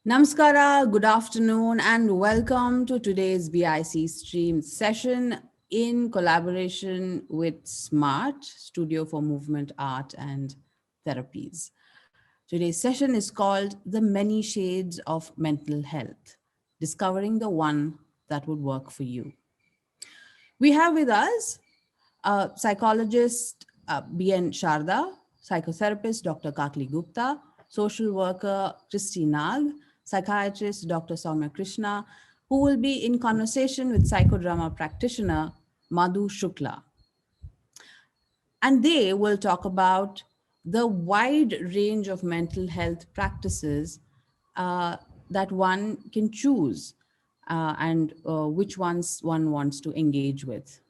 Namaskara, good afternoon, and welcome to today's BIC stream session in collaboration with SMART, Studio for Movement Art and Therapies. Today's session is called The Many Shades of Mental Health, Discovering the One That Would Work for You. We have with us psychologist B.N. Sharda, psychotherapist Dr. Kakli Gupta, social worker Christy Nag, psychiatrist Dr. Soumya Krishna, who will be in conversation with psychodrama practitioner Madhu Shukla. And they will talk about the wide range of mental health practices that one can choose and which ones one wants to engage with.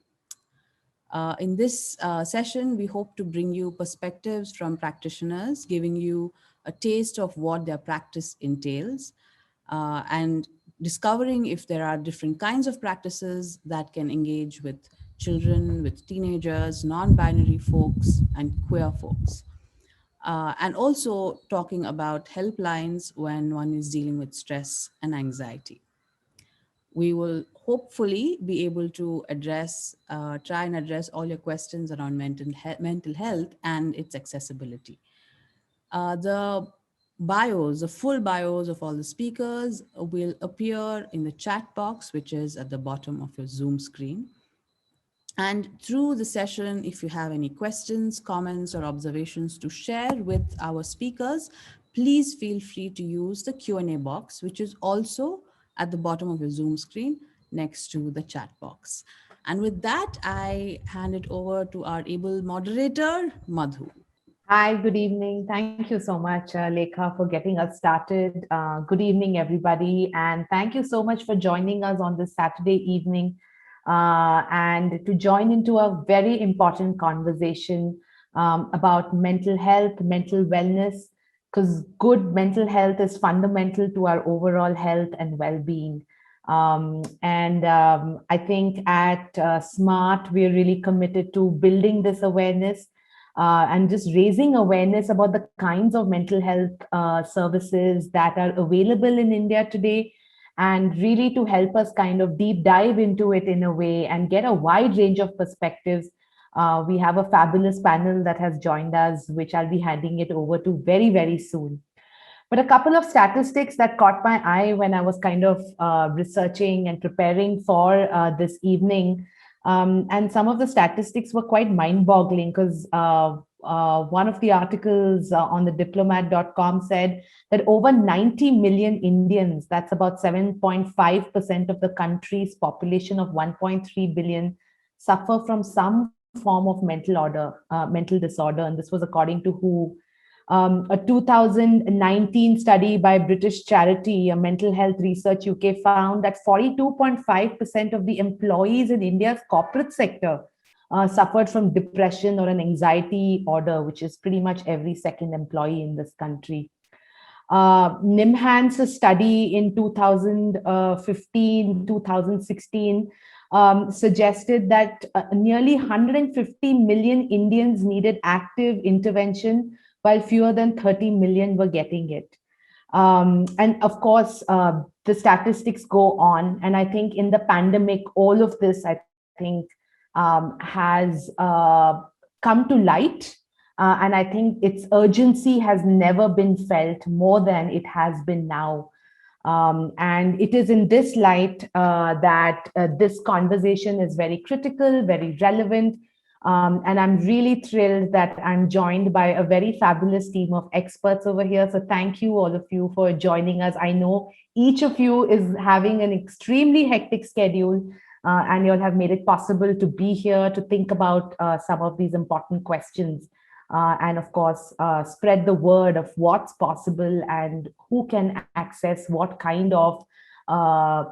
In this session, we hope to bring you perspectives from practitioners, giving you a taste of what their practice entails, and discovering if there are different kinds of practices that can engage with children, with teenagers, non-binary folks, and queer folks. And also talking about helplines when one is dealing with stress and anxiety. We will hopefully be able to try and address all your questions around mental health and its accessibility. The full bios of all the speakers will appear in the chat box, which is at the bottom of your Zoom screen. And through the session, if you have any questions, comments, or observations to share with our speakers, please feel free to use the Q&A box, which is also at the bottom of your Zoom screen next to the chat box. And with that, I hand it over to our able moderator, Madhu. Hi, good evening. Thank you so much, Lekha, for getting us started. Good evening, everybody. And thank you so much for joining us on this Saturday evening and to join into a very important conversation about mental health, mental wellness, because good mental health is fundamental to our overall health and well being. I think at SMART, we're really committed to building this awareness and just raising awareness about the kinds of mental health services that are available in India today, and really to help us kind of deep dive into it in a way and get a wide range of perspectives. We have a fabulous panel that has joined us, which I'll be handing it over to very, very soon. But a couple of statistics that caught my eye when I was kind of researching and preparing for this evening. And some of the statistics were quite mind boggling because one of the articles on the diplomat.com said that over 90 million Indians, that's about 7.5% of the country's population of 1.3 billion, suffer from some form of mental disorder. And this was according to WHO. A 2019 study by British charity, a Mental Health Research UK, found that 42.5% of the employees in India's corporate sector suffered from depression or an anxiety order, which is pretty much every second employee in this country. NIMHANS study in 2015, 2016 suggested that nearly 150 million Indians needed active intervention, while fewer than 30 million were getting it. And of course, the statistics go on. And I think in the pandemic, all of this, I think, has come to light. And I think its urgency has never been felt more than it has been now. And it is in this light that this conversation is very critical, very relevant. And I'm really thrilled that I'm joined by a very fabulous team of experts over here. So thank you, all of you, for joining us. I know each of you is having an extremely hectic schedule, and you'll have made it possible to be here to think about some of these important questions. And of course, spread the word of what's possible and who can access what kind of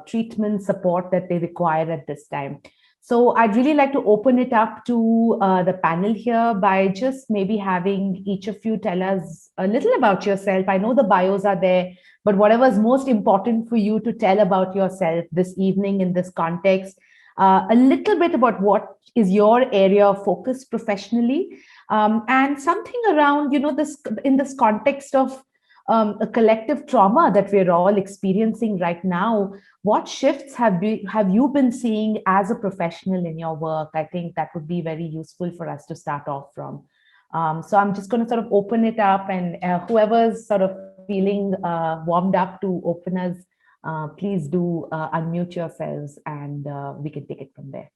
treatment support that they require at this time. So I'd really like to open it up to the panel here by just maybe having each of you tell us a little about yourself. I know the bios are there, but whatever is most important for you to tell about yourself this evening in this context, a little bit about what is your area of focus professionally, and something around, this in this context of a collective trauma that we're all experiencing right now. What shifts have you been seeing as a professional in your work? I think that would be very useful for us to start off from. So I'm just going to sort of open it up, and whoever's sort of feeling warmed up to open us, please do unmute yourselves, and we can take it from there.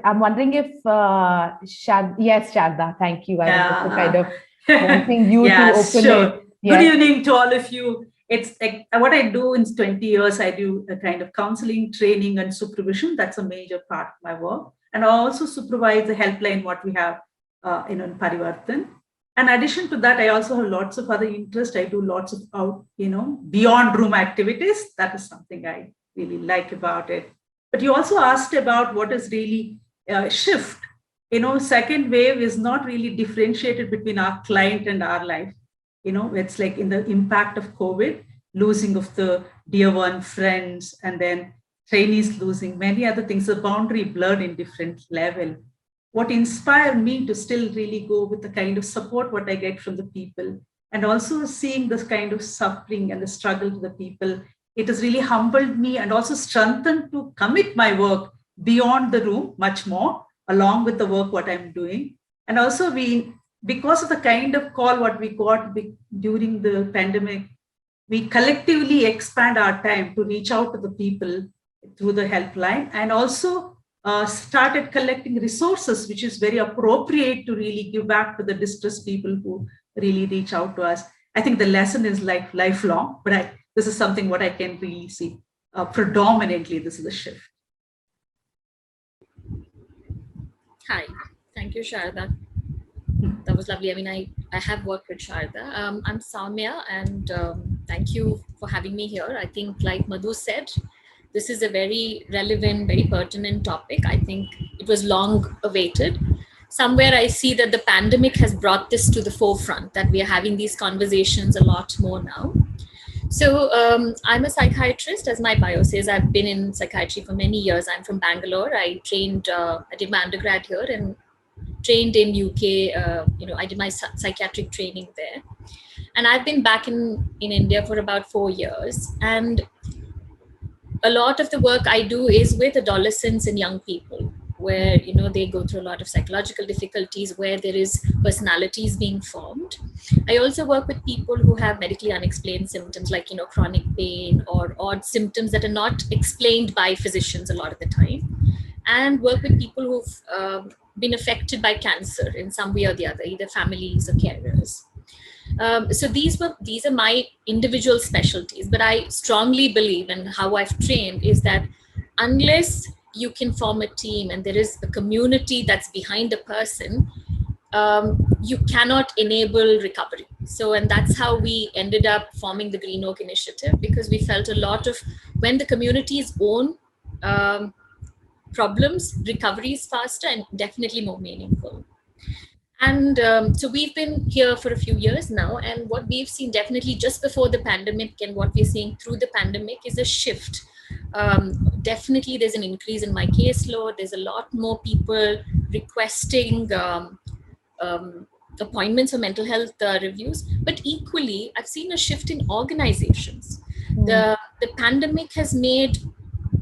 I'm wondering if yes, Sharda, thank you. I was also kind of wanting you to open it. Yes. Good evening to all of you. It's like what I do in 20 years. I do a kind of counseling, training, and supervision. That's a major part of my work. And I also supervise the helpline, what we have in Parivartan. In addition to that, I also have lots of other interests. I do lots of beyond room activities. That is something I really like about it. But you also asked about what is really shift. Second wave is not really differentiated between our client and our life. It's like in the impact of COVID, losing of the dear one, friends, and then trainees losing many other things, the boundary blurred in different level. What inspired me to still really go with the kind of support what I get from the people, and also seeing this kind of suffering and the struggle to the people, it has really humbled me and also strengthened to commit my work beyond the room much more, along with the work what I'm doing. And also because of the kind of call what we got during the pandemic, we collectively expand our time to reach out to the people through the helpline, and also started collecting resources, which is very appropriate to really give back to the distressed people who really reach out to us. I think the lesson is lifelong, but this is something what I can really see. Predominantly, this is a shift. Hi, thank you, Sharda. That was lovely. I mean, I have worked with Sharda. I'm Soumya, and thank you for having me here. I think, like Madhu said, this is a very relevant, very pertinent topic. I think it was long awaited. Somewhere I see that the pandemic has brought this to the forefront, that we are having these conversations a lot more now. So I'm a psychiatrist, as my bio says. I've been in psychiatry for many years. I'm from Bangalore. I did my undergrad here and trained in UK. I did my psychiatric training there. And I've been back in India for about 4 years. And a lot of the work I do is with adolescents and young people, where they go through a lot of psychological difficulties, where there is personalities being formed. I also work with people who have medically unexplained symptoms, like chronic pain or odd symptoms that are not explained by physicians a lot of the time, and work with people who've been affected by cancer in some way or the other, either families or carers. So these are my individual specialties, but I strongly believe, and how I've trained is that unless you can form a team and there is a community that's behind the person, you cannot enable recovery. And that's how we ended up forming the Green Oak Initiative, because we felt a lot of when the community's own problems, recovery is faster and definitely more meaningful. And so we've been here for a few years now, and what we've seen definitely just before the pandemic and what we're seeing through the pandemic is a shift. Definitely there's an increase in my caseload. There's a lot more people requesting appointments for mental health reviews, but equally I've seen a shift in organizations. The pandemic has made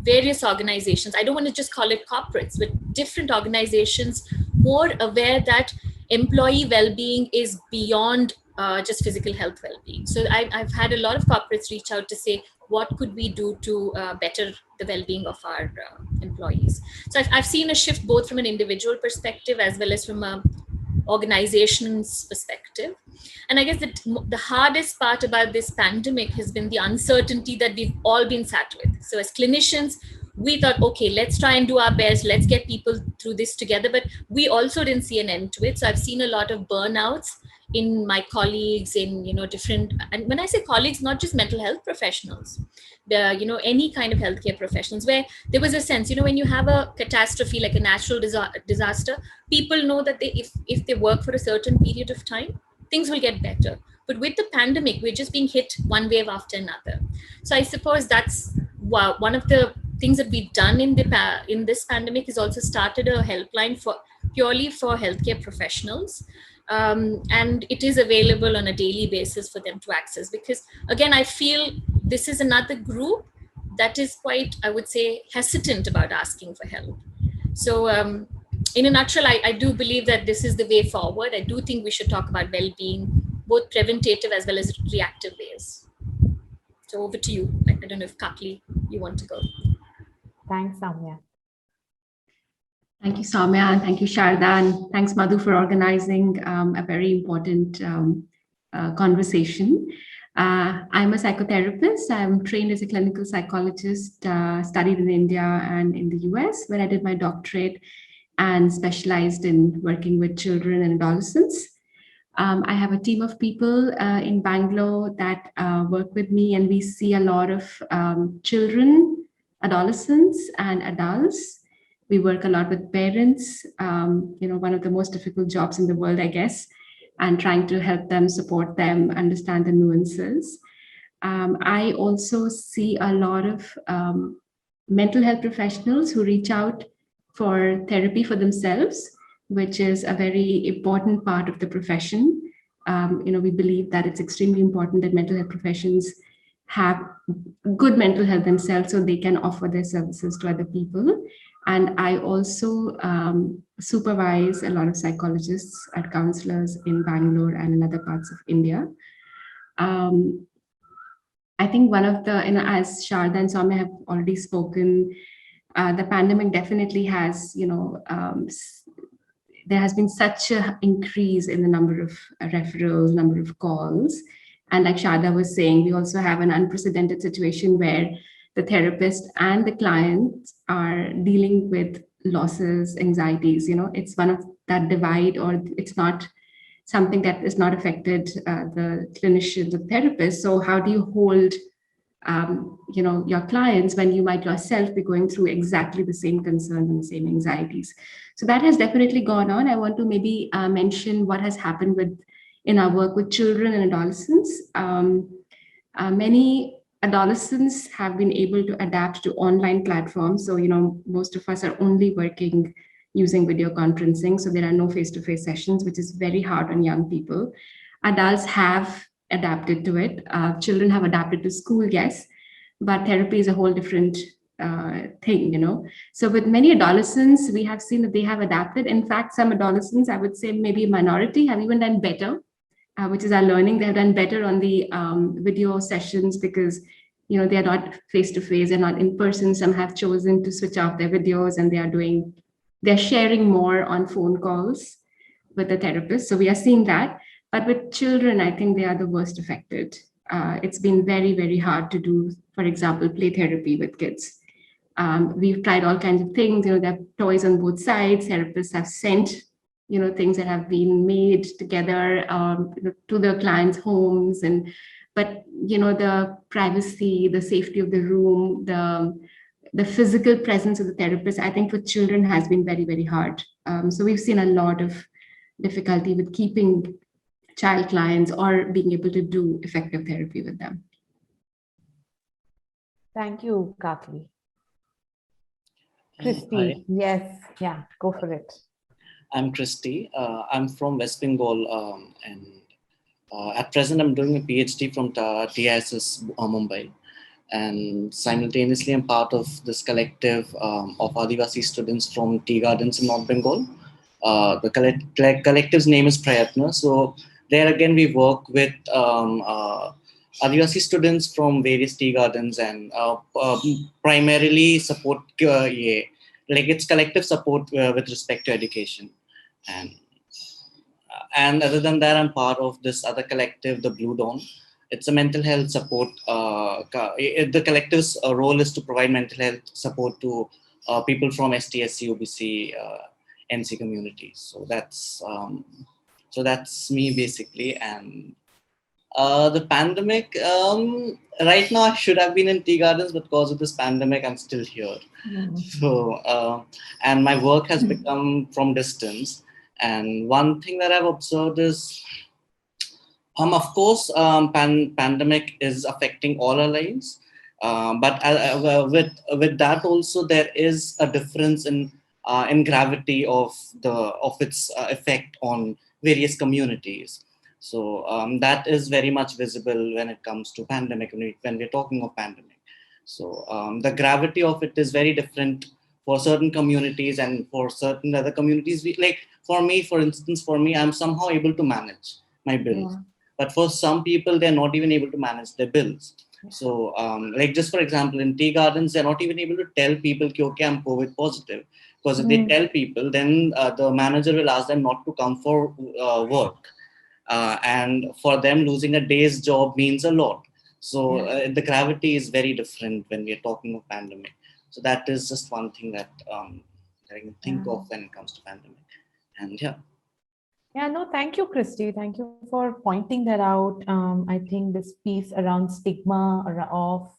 various organizations, I don't want to just call it corporates, but different organizations more aware that employee well-being is beyond just physical health well-being. So I've had a lot of corporates reach out to say, what could we do to better the well-being of our employees? So I've seen a shift both from an individual perspective as well as from an organization's perspective. And I guess the hardest part about this pandemic has been the uncertainty that we've all been sat with. So as clinicians, we thought, okay, let's try and do our best. Let's get people through this together. But we also didn't see an end to it. So I've seen a lot of burnouts in my colleagues, in different, and when I say colleagues, not just mental health professionals, any kind of healthcare professionals, where there was a sense, when you have a catastrophe like a natural disaster, people know that if they work for a certain period of time, things will get better. But with the pandemic, we're just being hit one wave after another. So I suppose that's one of the things that we've done in this pandemic is also started a helpline purely for healthcare professionals. and it is available on a daily basis for them to access. Because again, I feel this is another group that is quite, I would say, hesitant about asking for help. So in a nutshell, I do believe that this is the way forward. I do think we should talk about well-being, both preventative as well as reactive ways. So over to you. I don't know if Kakli, you want to go. Thanks, Samya. Thank you, Soumya, and thank you, Sharda, and thanks, Madhu, for organizing a very important conversation. I'm a psychotherapist. I'm trained as a clinical psychologist, studied in India and in the US, where I did my doctorate and specialized in working with children and adolescents. I have a team of people in Bangalore that work with me, and we see a lot of children, adolescents, and adults. We work a lot with parents, one of the most difficult jobs in the world, I guess, and trying to help them, support them, understand the nuances. I also see a lot of mental health professionals who reach out for therapy for themselves, which is a very important part of the profession. We believe that it's extremely important that mental health professions have good mental health themselves so they can offer their services to other people. And I also supervise a lot of psychologists and counselors in Bangalore and in other parts of India. I think one of the, as Sharda and Soumya have already spoken, the pandemic definitely has, there has been such an increase in the number of referrals, number of calls. And like Sharda was saying, we also have an unprecedented situation where the therapist and the client are dealing with losses, anxieties. It's one of that divide, or it's not something that is not affected the clinician, the therapist. So how do you hold your clients when you might yourself be going through exactly the same concerns and the same anxieties? So that has definitely gone on. I want to maybe mention what has happened in our work with children and adolescents. Many adolescents have been able to adapt to online platforms. So, most of us are only working using video conferencing. So there are no face-to-face sessions, which is very hard on young people. Adults have adapted to it. Children have adapted to school, yes, but therapy is a whole different thing, So with many adolescents, we have seen that they have adapted. In fact, some adolescents, I would say maybe a minority, have even done better, which is our learning. They have done better on the video sessions because, they are not face-to-face, they're not in person. Some have chosen to switch off their videos and they're sharing more on phone calls with the therapist. So we are seeing that. But with children, I think they are the worst affected. It's been very, very hard to do, for example, play therapy with kids. We've tried all kinds of things. There are toys on both sides. Therapists have sent, things that have been made together to the clients' homes. But the privacy, the safety of the room, the physical presence of the therapist, I think for children has been very, very hard. So we've seen a lot of difficulty with keeping child clients or being able to do effective therapy with them. Thank you, Kakli. Christy, yes, yeah, go for it. I'm Christy. I'm from West Bengal, and at present I'm doing a PhD from TISS Mumbai, and simultaneously I'm part of this collective of Adivasi students from tea gardens in North Bengal. The collective's name is Prayatna. So there again we work with Adivasi students from various tea gardens and primarily support it's collective support with respect to education. And other than that, I'm part of this other collective, the Blue Dawn. It's a mental health support. The collective's role is to provide mental health support to people from ST, SC, OBC, NC communities. So that's me basically. And the pandemic, right now I should have been in tea gardens, but because of this pandemic, I'm still here. So, and my work has become from distance. And one thing that I've observed is, of course, pandemic is affecting all our lives. But with that also, there is a difference in gravity of its effect on various communities. So that is very much visible when it comes to pandemic, when we're talking of pandemic. So the gravity of it is very different for certain communities, and for certain other communities, like for me, for instance, I'm somehow able to manage my bills. Yeah. But for some people, they're not even able to manage their bills. So, like just for example, in tea gardens, they're not even able to tell people, okay, I'm COVID positive. Because if they tell people, then the manager will ask them not to come for work. And for them, losing a day's job means a lot. So the gravity is very different when we are talking of pandemic. So that is just one thing that I can think of when it comes to pandemic. And yeah. Yeah, no, thank you, Christy. Thank you for pointing that out. I think this piece around stigma of,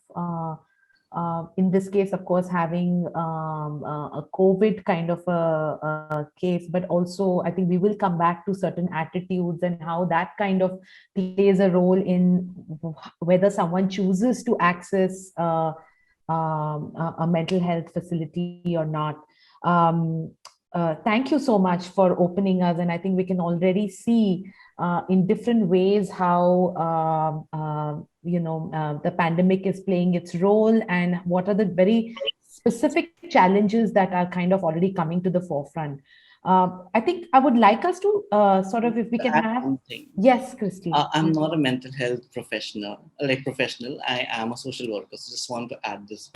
in this case, of course, having a COVID kind of a case, but also I think we will come back to certain attitudes and how that kind of plays a role in whether someone chooses to access a mental health facility or not. Thank you so much for opening us, and I think we can already see in different ways how the pandemic is playing its role, and what are the very specific challenges that are kind of already coming to the forefront. I think I would like us to sort of, if we can have. Yes, Christy. I'm not a mental health professional. I am a social worker. So just want to add this.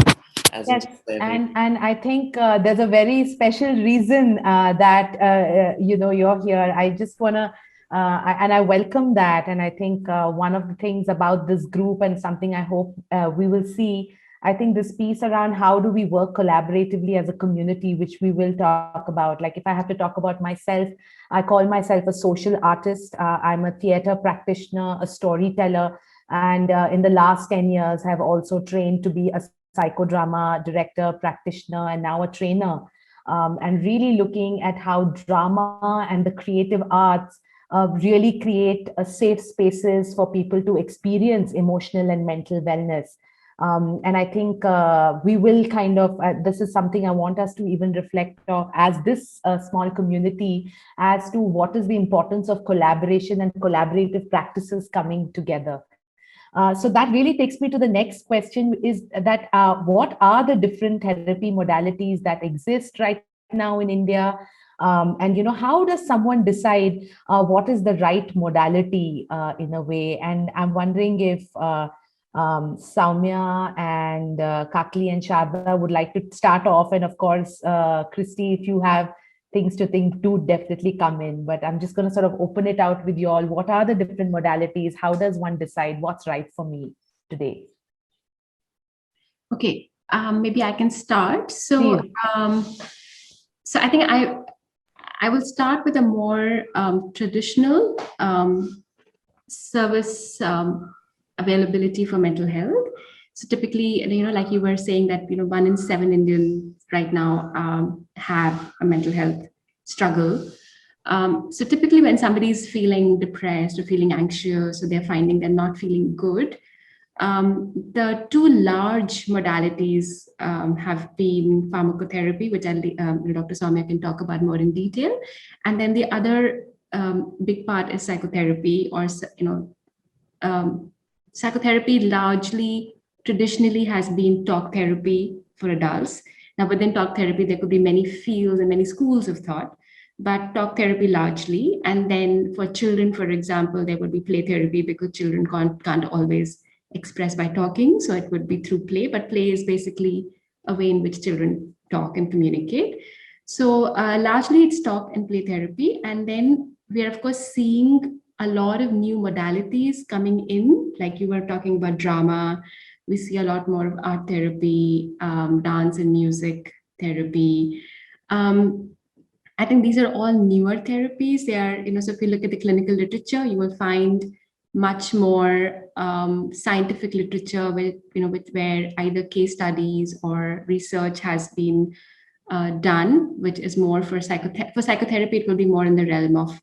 Yes, and I think there's a very special reason that you're here. I just want to, and I welcome that. And I think one of the things about this group, and something I hope we will see, I think this piece around how do we work collaboratively as a community, which we will talk about. Like if I have to talk about myself, I call myself a social artist. I'm a theater practitioner, a storyteller, and in the last 10 years, have also trained to be a psychodrama director, practitioner, and now a trainer, and really looking at how drama and the creative arts really create safe spaces for people to experience emotional and mental wellness. And I think we will kind of, this is something I want us to even reflect on as this small community, as to what is the importance of collaboration and collaborative practices coming together. So that really takes me to the next question, is that what are the different therapy modalities that exist right now in India? And how does someone decide what is the right modality in a way? And I'm wondering if Soumya and Kakli and Sharda would like to start off. And of course, Christy, if you have things to think, do definitely come in. But I'm just going to sort of open it out with you all. What are the different modalities? How does one decide what's right for me today? Okay, maybe I can start. So, so I think I will start with a more traditional service availability for mental health. So typically, like you were saying that, 1 in 7 Indians right now have a mental health struggle. So typically when somebody is feeling depressed or feeling anxious, or they're finding they're not feeling good, the two large modalities have been pharmacotherapy, which Dr. Soumya can talk about more in detail. And then the other big part is psychotherapy, or, psychotherapy largely traditionally has been talk therapy for adults. Now, within talk therapy, there could be many fields and many schools of thought, but talk therapy largely. And then for children, for example, there would be play therapy, because children can't always express by talking. So it would be through play, but play is basically a way in which children talk and communicate. So largely it's talk and play therapy. And then we are, of course, seeing a lot of new modalities coming in, like you were talking about drama. We see a lot more of art therapy, dance and music therapy. I think these are all newer therapies. They are, so if you look at the clinical literature, you will find much more scientific literature where either case studies or research has been done, which is more for psychotherapy. For psychotherapy, it will be more in the realm of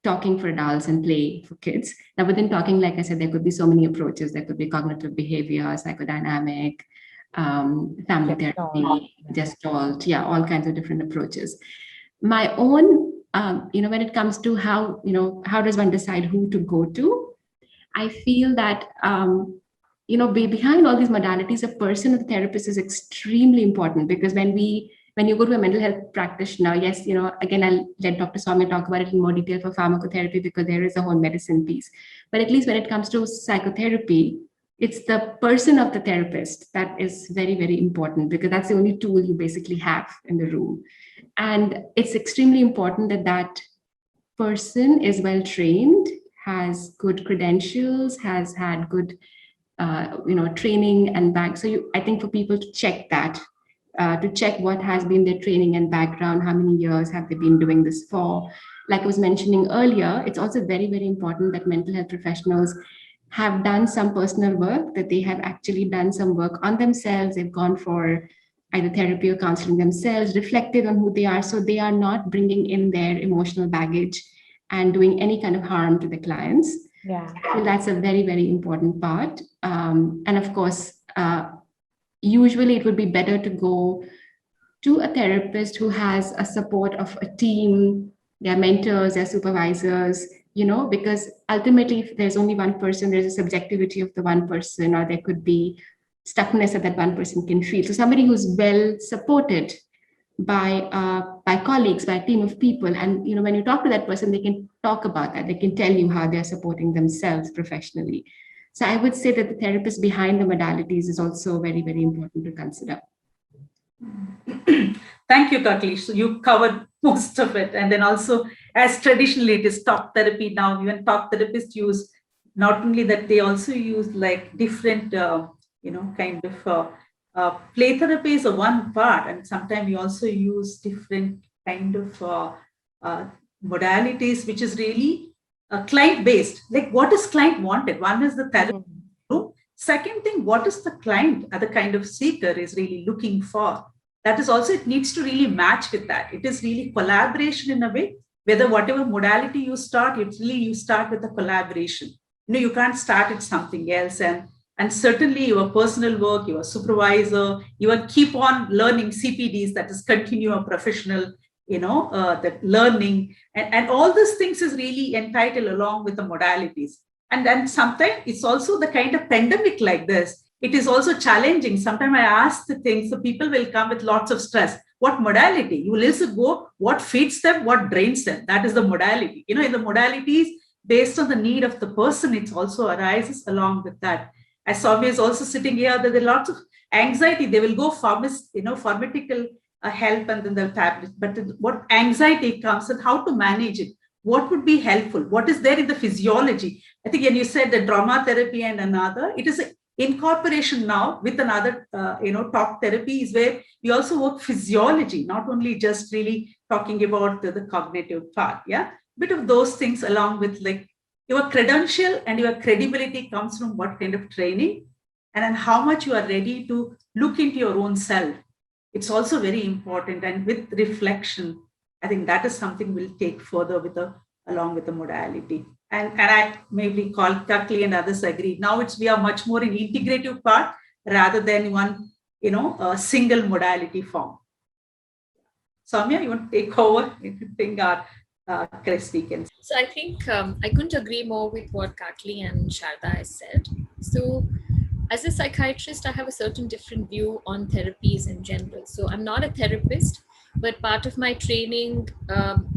talking for adults and play for kids. Now, within talking, like I said, there could be so many approaches. There could be cognitive behavior, psychodynamic, family therapy, gestalt, all kinds of different approaches. My own when it comes to how, how does one decide who to go to, I feel that, behind all these modalities, a person or the therapist is extremely important, because when you go to a mental health practitioner, yes, again, I'll let Dr. Swami talk about it in more detail for pharmacotherapy, because there is a whole medicine piece. But at least when it comes to psychotherapy, it's the person of the therapist that is very, very important, because that's the only tool you basically have in the room. And it's extremely important that that person is well trained, has good credentials, has had good, training and back. So I think for people to check that, to check what has been their training and background, how many years have they been doing this for. Like I was mentioning earlier, it's also very, very important that mental health professionals have done some personal work, that they have actually done some work on themselves. They've gone for either therapy or counseling themselves, reflected on who they are, so they are not bringing in their emotional baggage and doing any kind of harm to the clients. Yeah. I feel that's a very, very important part. And of course, usually it would be better to go to a therapist who has a support of a team, their mentors, their supervisors, because ultimately, if there's only one person, there's a subjectivity of the one person, or there could be stuckness that one person can feel. So somebody who's well supported by colleagues, by a team of people, and when you talk to that person, they can talk about that. They can tell you how they're supporting themselves professionally. So I would say that the therapist behind the modalities is also very, very important to consider. Thank you, Kakli. So you covered most of it. And then also, as traditionally it is talk therapy now, even talk therapists use, not only that, they also use like different, kind of play therapy is one part. And sometimes we also use different kind of modalities, which is really client-based. Like, what is client wanted? One is the therapy. Second thing, what is the client, the kind of seeker is really looking for? That is also, it needs to really match with that. It is really collaboration in a way, whether whatever modality you start, it's really you start with a collaboration. You can't start with something else. And certainly your personal work, your supervisor, you will keep on learning CPDs, that is continue professional, the learning. And all these things is really entitled along with the modalities. And then sometimes it's also the kind of pandemic like this. It is also challenging. Sometimes I ask the things, so people will come with lots of stress. What modality? You will also go, what feeds them, what drains them. That is the modality. In the modalities, based on the need of the person, it also arises along with that. As Soumya is also sitting here, there are lots of anxiety. They will go pharmaceutical help and then they'll tablet. But what anxiety comes and how to manage it? What would be helpful? What is there in the physiology? I think when you said the drama therapy and another, it is an incorporation now with another, talk therapy is where we also work physiology, not only just really talking about the cognitive part. Yeah. Bit of those things along with like your credential and your credibility comes from what kind of training and then how much you are ready to look into your own self. It's also very important. And with reflection, I think that is something we'll take further along with the modality. And I maybe call Kakli and others agree. Now we are much more in integrative part rather than one, a single modality form. Soumya, you want to take over? Anything Chris weekends? So I think I couldn't agree more with what Kakli and Sharda has said. So as a psychiatrist, I have a certain different view on therapies in general. So I'm not a therapist, but part of my training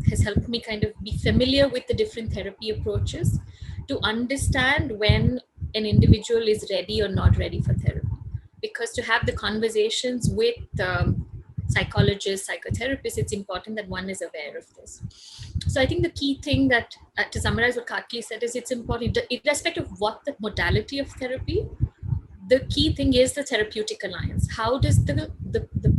has helped me kind of be familiar with the different therapy approaches to understand when an individual is ready or not ready for therapy. Because to have the conversations with psychologists, psychotherapists, it's important that one is aware of this. So I think the key thing that, to summarize what Kakli said, is it's important, irrespective of what the modality of therapy, the key thing is the therapeutic alliance. How does the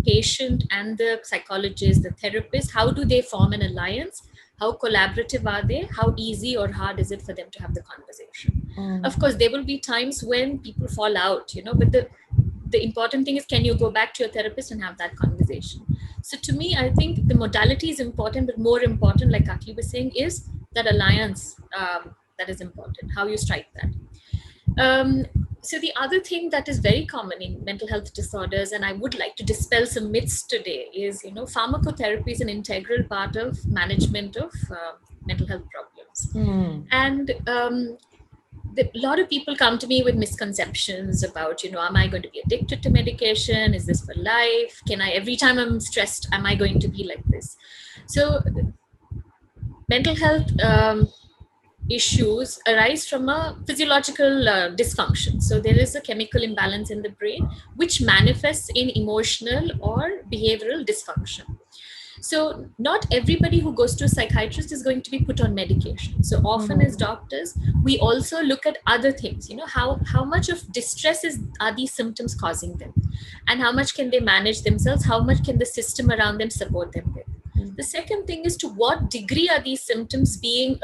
patient and the psychologist, the therapist, how do they form an alliance? How collaborative are they? How easy or hard is it for them to have the conversation? Of course, there will be times when people fall out, but the important thing is, can you go back to your therapist and have that conversation? So to me, I think the modality is important, but more important, like Kakli was saying, is that alliance that is important, how you strike that. So the other thing that is very common in mental health disorders, and I would like to dispel some myths today, is pharmacotherapy is an integral part of management of mental health problems. And a lot of people come to me with misconceptions about, am I going to be addicted to medication? Is this for life? Every time I'm stressed, am I going to be like this? So mental health issues arise from a physiological dysfunction. So there is a chemical imbalance in the brain, which manifests in emotional or behavioral dysfunction. So not everybody who goes to a psychiatrist is going to be put on medication. So often as doctors, we also look at other things, how much of distress are these symptoms causing them, and how much can they manage themselves, how much can the system around them support them with. The second thing is, to what degree are these symptoms being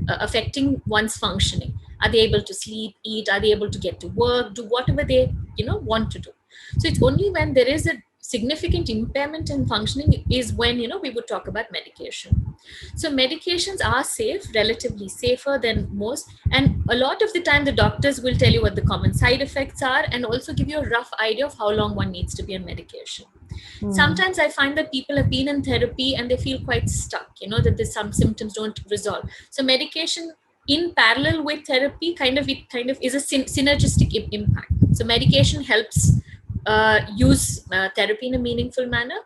affecting one's functioning? Are they able to sleep, eat? Are they able to get to work, do whatever they want to do? So it's only when there is a significant impairment in functioning is when we would talk about medication. So medications are safe, relatively safer than most, and a lot of the time the doctors will tell you what the common side effects are and also give you a rough idea of how long one needs to be on medication. Sometimes I find that people have been in therapy and they feel quite stuck, that there's some symptoms don't resolve. So medication in parallel with therapy kind of is a synergistic impact. So medication helps use therapy in a meaningful manner,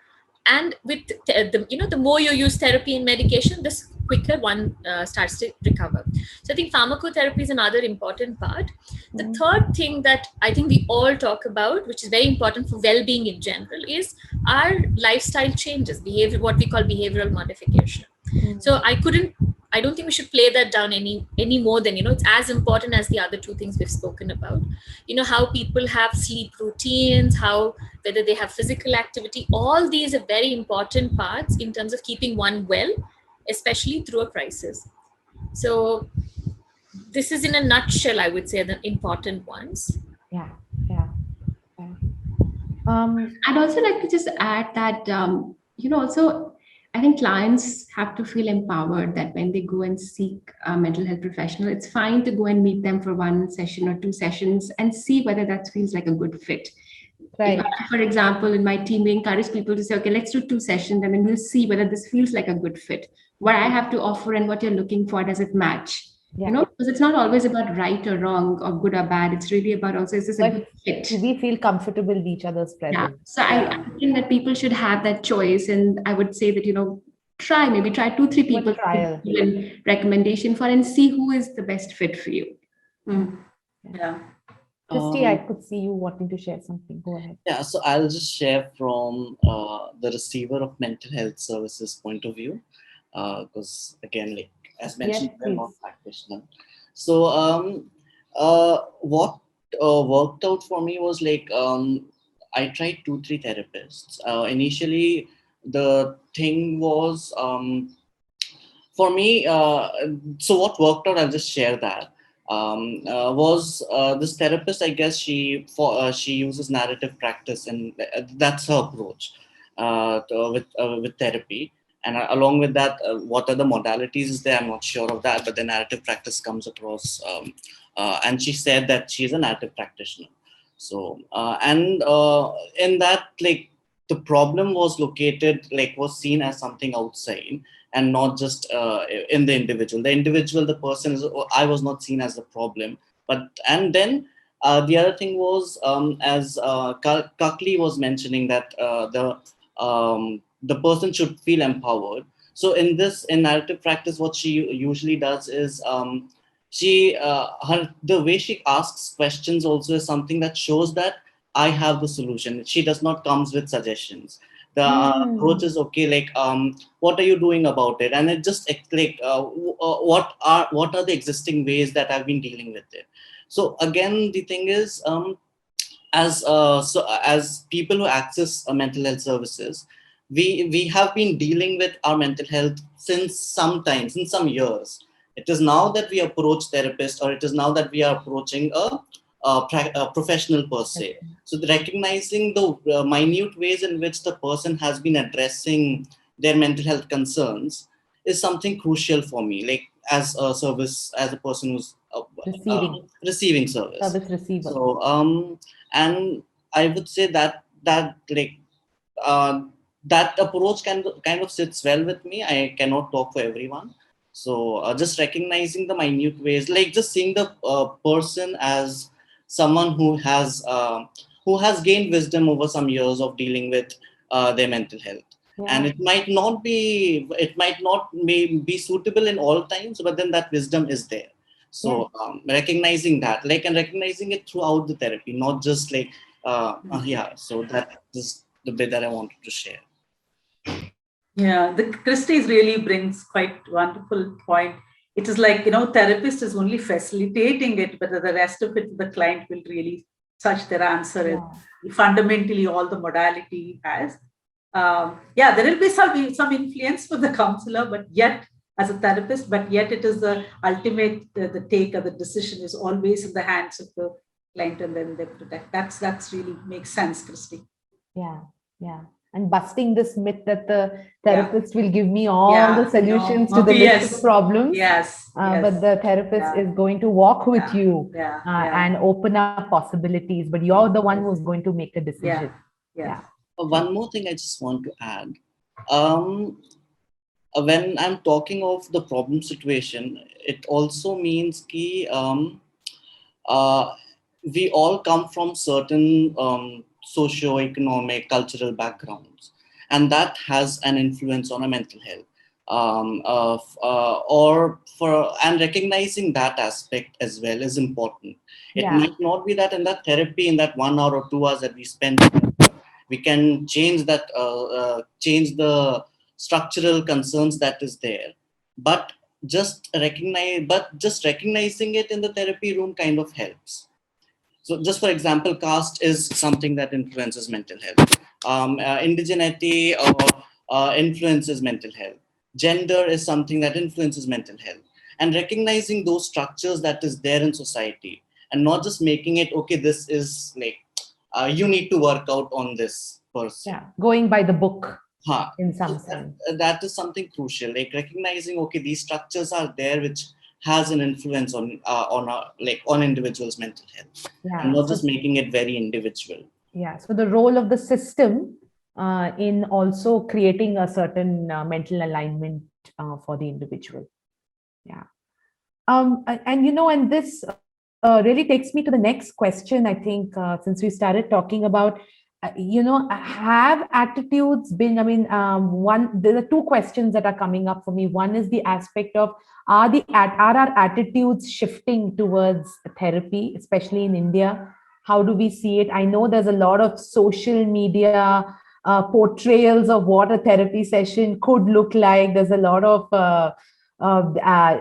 and with the more you use therapy and medication, the quicker one starts to recover. So I think pharmacotherapy is another important part. The third thing that I think we all talk about, which is very important for well-being in general, is our lifestyle changes, what we call behavioral modification. So I don't think we should play that down any more than, it's as important as the other two things we've spoken about. How people have sleep routines, whether they have physical activity, all these are very important parts in terms of keeping one well, especially through a crisis. So this is in a nutshell, I would say, the important ones. Yeah. I'd also like to just add that, also, I think clients have to feel empowered that when they go and seek a mental health professional, it's fine to go and meet them for one session or two sessions and see whether that feels like a good fit. Right. For example, in my team, we encourage people to say, okay, let's do 2 sessions and then we'll see whether this feels like a good fit. What I have to offer and what you're looking for, does it match? Because it's not always about right or wrong or good or bad. It's really about also, is this a good fit? We feel comfortable with each other's presence. Yeah. So I think that people should have that choice. And I would say that, try 2-3 people, trial. recommendation for, and see who is the best fit for you. Yeah. Christy, I could see you wanting to share something. Go ahead. Yeah, so I'll just share from the receiver of mental health services point of view, because again, like as mentioned, we're not practitioner. So what worked out for me was like I tried 2-3 therapists. Initially, the thing was for me. So what worked out, I'll just share that. Was this therapist? I guess she uses narrative practice, and that's her approach with therapy. And along with that, what are the modalities is there? I'm not sure of that, but the narrative practice comes across. And she said that she's a narrative practitioner. So in that, like, the problem was was seen as something outside and not just in the individual. The person I was not seen as the problem. And then the other thing was, as Kakli was mentioning, that the person should feel empowered. So in narrative practice, what she usually does is the way she asks questions also is something that shows that I have the solution. She does not comes with suggestions. The approach is okay, like what are you doing about it, and it just like what are the existing ways that I've been dealing with it. So again, the thing is, as people who access mental health services, we have been dealing with our mental health since some years. It is now that we approach therapists, or it is now that we are approaching a professional per se. So recognizing the minute ways in which the person has been addressing their mental health concerns is something crucial for me. Like as a person who's receiving service. Service receiver. So and I would say that that approach kind of sits well with me. I cannot talk for everyone. So just recognizing the minute ways, like just seeing the person as someone who has gained wisdom over some years of dealing with their mental health. And it might not be be suitable in all times, but then that wisdom is there. So recognizing that, and recognizing it throughout the therapy, not just so that is the bit that I wanted to share. Yeah, the Christie's really brings quite wonderful point. It is like, therapist is only facilitating it, but the rest of it, the client will really search their answer. Fundamentally, all the modality has. There will be some influence for the counselor, but yet as a therapist, but yet it is the ultimate, the take or the decision is always in the hands of the client, and then they protect. That's really makes sense, Christy. Yeah. And busting this myth that the therapist will give me all the solutions to the list of problems. But the therapist is going to walk with you and open up possibilities, but you're the one who's going to make a decision. One more thing I just want to add. When I'm talking of the problem situation, it also means we all come from certain socio-economic, cultural backgrounds, and that has an influence on our mental health. And recognizing that aspect as well is important. It might not be that in that therapy, in that 1 hour or 2 hours that we spend, we can change the structural concerns that is there, but just recognizing it in the therapy room kind of helps. So just for example, caste is something that influences mental health. Indigeneity influences mental health. Gender is something that influences mental health. And recognizing those structures that is there in society, and not just making it, okay, this is you need to work out on this person. Going by the book in some sense. That is something crucial, recognizing, okay, these structures are there, which has an influence on individuals' mental health, and not just making it very individual. So the role of the system in also creating a certain mental alignment for the individual. And this really takes me to the next question. I think since we started talking about, have attitudes been, there are two questions that are coming up for me. One is the aspect of, are our attitudes shifting towards therapy, especially in India? How do we see it? I know there's a lot of social media portrayals of what a therapy session could look like. There's a lot of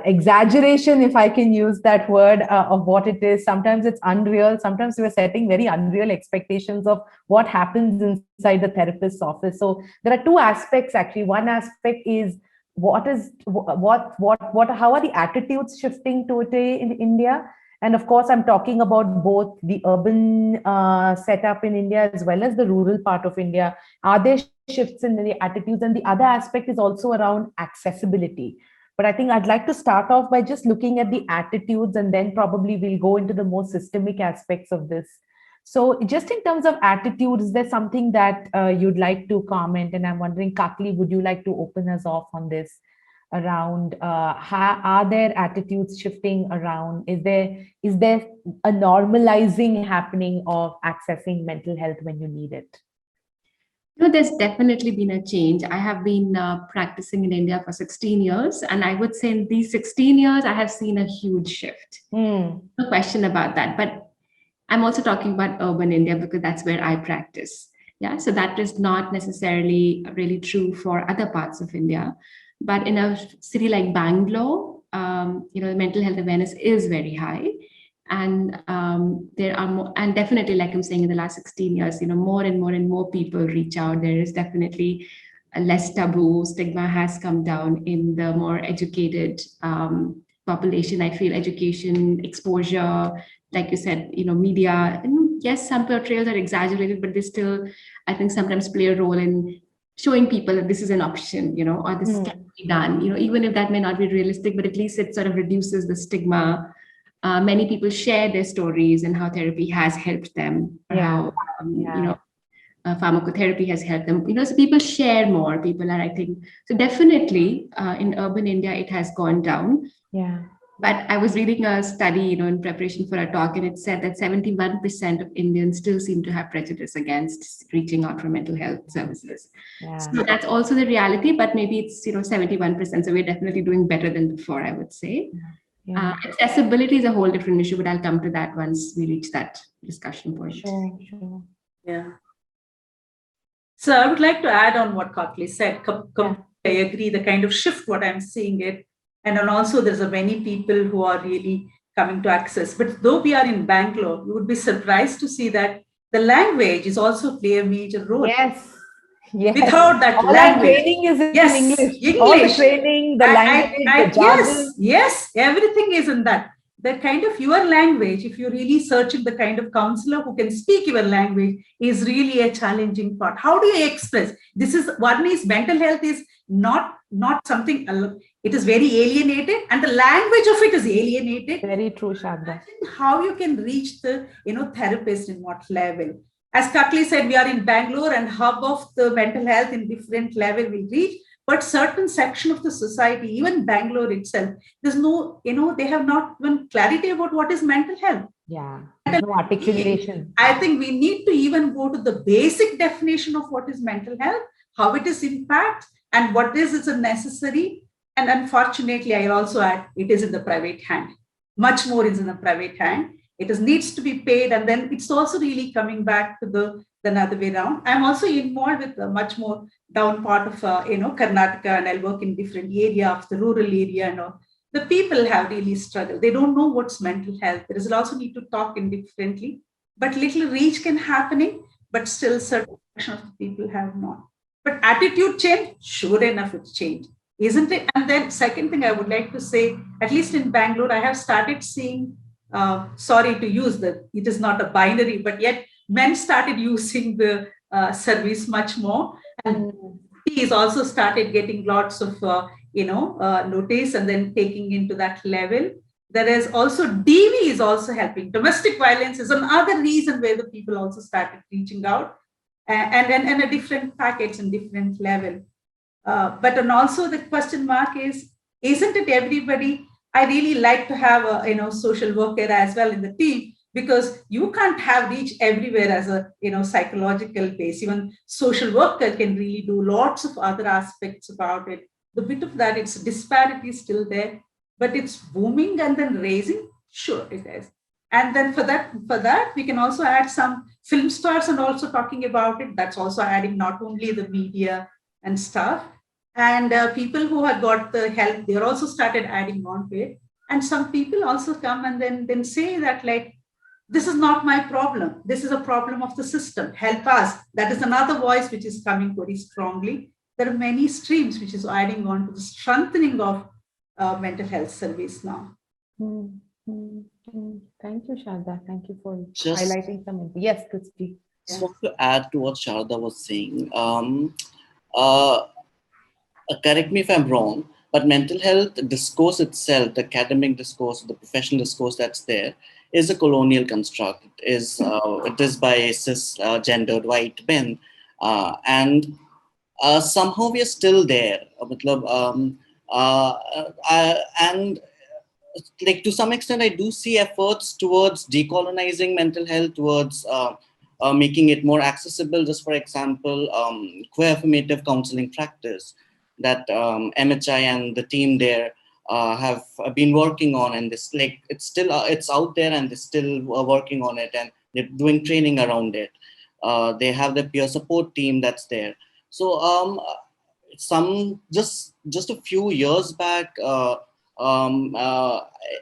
exaggeration, if I can use that word, of what it is. Sometimes it's unreal. Sometimes we're setting very unreal expectations of what happens inside the therapist's office. So there are two aspects actually. One aspect is how are the attitudes shifting today in India? And of course, I'm talking about both the urban setup in India as well as the rural part of India. Are there shifts in the attitudes? And the other aspect is also around accessibility. But I think I'd like to start off by just looking at the attitudes, and then probably we'll go into the more systemic aspects of this. So just in terms of attitude, is there something that you'd like to comment? And I'm wondering, Kakli, would you like to open us off on this around are there attitudes shifting around? Is there a normalizing happening of accessing mental health when you need it? There's definitely been a change. I have been practicing in India for 16 years. And I would say in these 16 years, I have seen a huge shift. No question about that. But I'm also talking about urban India because that's where I practice. So that is not necessarily really true for other parts of India. But in a city like Bangalore, mental health awareness is very high. And there are more, and definitely, like I'm saying, in the last 16 years, more and more people reach out. There is definitely a less taboo. Stigma has come down in the more educated population. I feel education, exposure, like you said, media. And yes, some portrayals are exaggerated, but they still, I think, sometimes play a role in showing people that this is an option, or this can be done. Even if that may not be realistic, but at least it sort of reduces the stigma many people share their stories and how therapy has helped them, or how pharmacotherapy has helped them. So people share more. People are, I think, so definitely in urban India it has gone down. Yeah. But I was reading a study, in preparation for a talk, and it said that 71% of Indians still seem to have prejudice against reaching out for mental health services. Yeah. So that's also the reality, but maybe it's 71%. So we're definitely doing better than before, I would say. Yeah. Accessibility is a whole different issue, but I'll come to that once we reach that discussion point. Sure. Yeah. So I would like to add on what Kathleen said. I agree, the kind of shift what I'm seeing it. And then also there's a many people who are really coming to access. But though we are in Bangalore, you would be surprised to see that the language is also play a major role. Yes. Without that all language. Our training is in English. All the training, the language, the jargon. Yes, everything is in that. The kind of your language, if you're really searching the kind of counselor who can speak your language, is really a challenging part. How do you express? This is one is mental health is not something, it is very alienated, and the language of it is alienated. Very true, Sharda. How you can reach the therapist in what level? As Kathleen said, we are in Bangalore, and hub of the mental health in different level we reach. But certain section of the society, even Bangalore itself, there's no, they have not even clarity about what is mental health. Yeah, there's no articulation. I think we need to even go to the basic definition of what is mental health, how it is impact, and what is a necessary. And unfortunately, I also add, it is in the private hand. Much more is in the private hand. It needs to be paid, and then it's also really coming back to the other way around. I'm also involved with a much more down part of Karnataka, and I'll work in different area of the rural area. And the people have really struggled. They don't know what's mental health. There is also need to talk in differently, but little reach can happening, but still certain of the people have not. But attitude change, sure enough, it's changed, isn't it? And then second thing I would like to say, at least in Bangalore, I have started seeing. Sorry to use it is not a binary, but yet men started using the service much more, and he's also started getting lots of notice and then taking into that level. There is also DV is also helping. Domestic violence is another reason where the people also started reaching out, and a different package and different level. But and also the question mark is, isn't it everybody? I really like to have a social worker as well in the team, because you can't have reach everywhere as a psychological base. Even social worker can really do lots of other aspects about it. The bit of that, it's disparity still there, but it's booming and then raising. Sure, it is. And then for that we can also add some film stars and also talking about it. That's also adding not only the media and stuff. And people who have got the help, they're also started adding on to it. And some people also come and then say that, like, this is not my problem. This is a problem of the system. Help us. That is another voice which is coming very strongly. There are many streams which is adding on to the strengthening of mental health service now. Thank you, Sharda. Thank you for highlighting some. Yes, Kristi. Just want to add to what Sharda was saying. Correct me if I'm wrong, but mental health discourse itself, the academic discourse, the professional discourse that's there, is a colonial construct. It is by cisgendered white men, and somehow we are still there. And like to some extent, I do see efforts towards decolonizing mental health, towards making it more accessible. Just for example, queer affirmative counseling practice that MHI and the team there have been working on, and this it's out there, and they're still working on it, and they're doing training around it. They have the peer support team that's there. So just a few years back,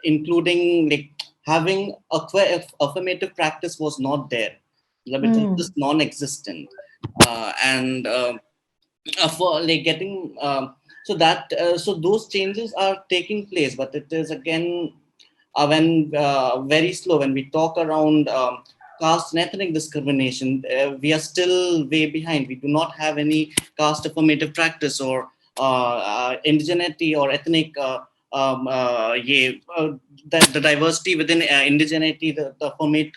including like having a queer affirmative practice was not there. It was just non-existent, and for like getting so those changes are taking place, but it is again when very slow. When we talk around caste and ethnic discrimination, we are still way behind. We do not have any caste affirmative practice or indigeneity or ethnic the diversity within indigeneity,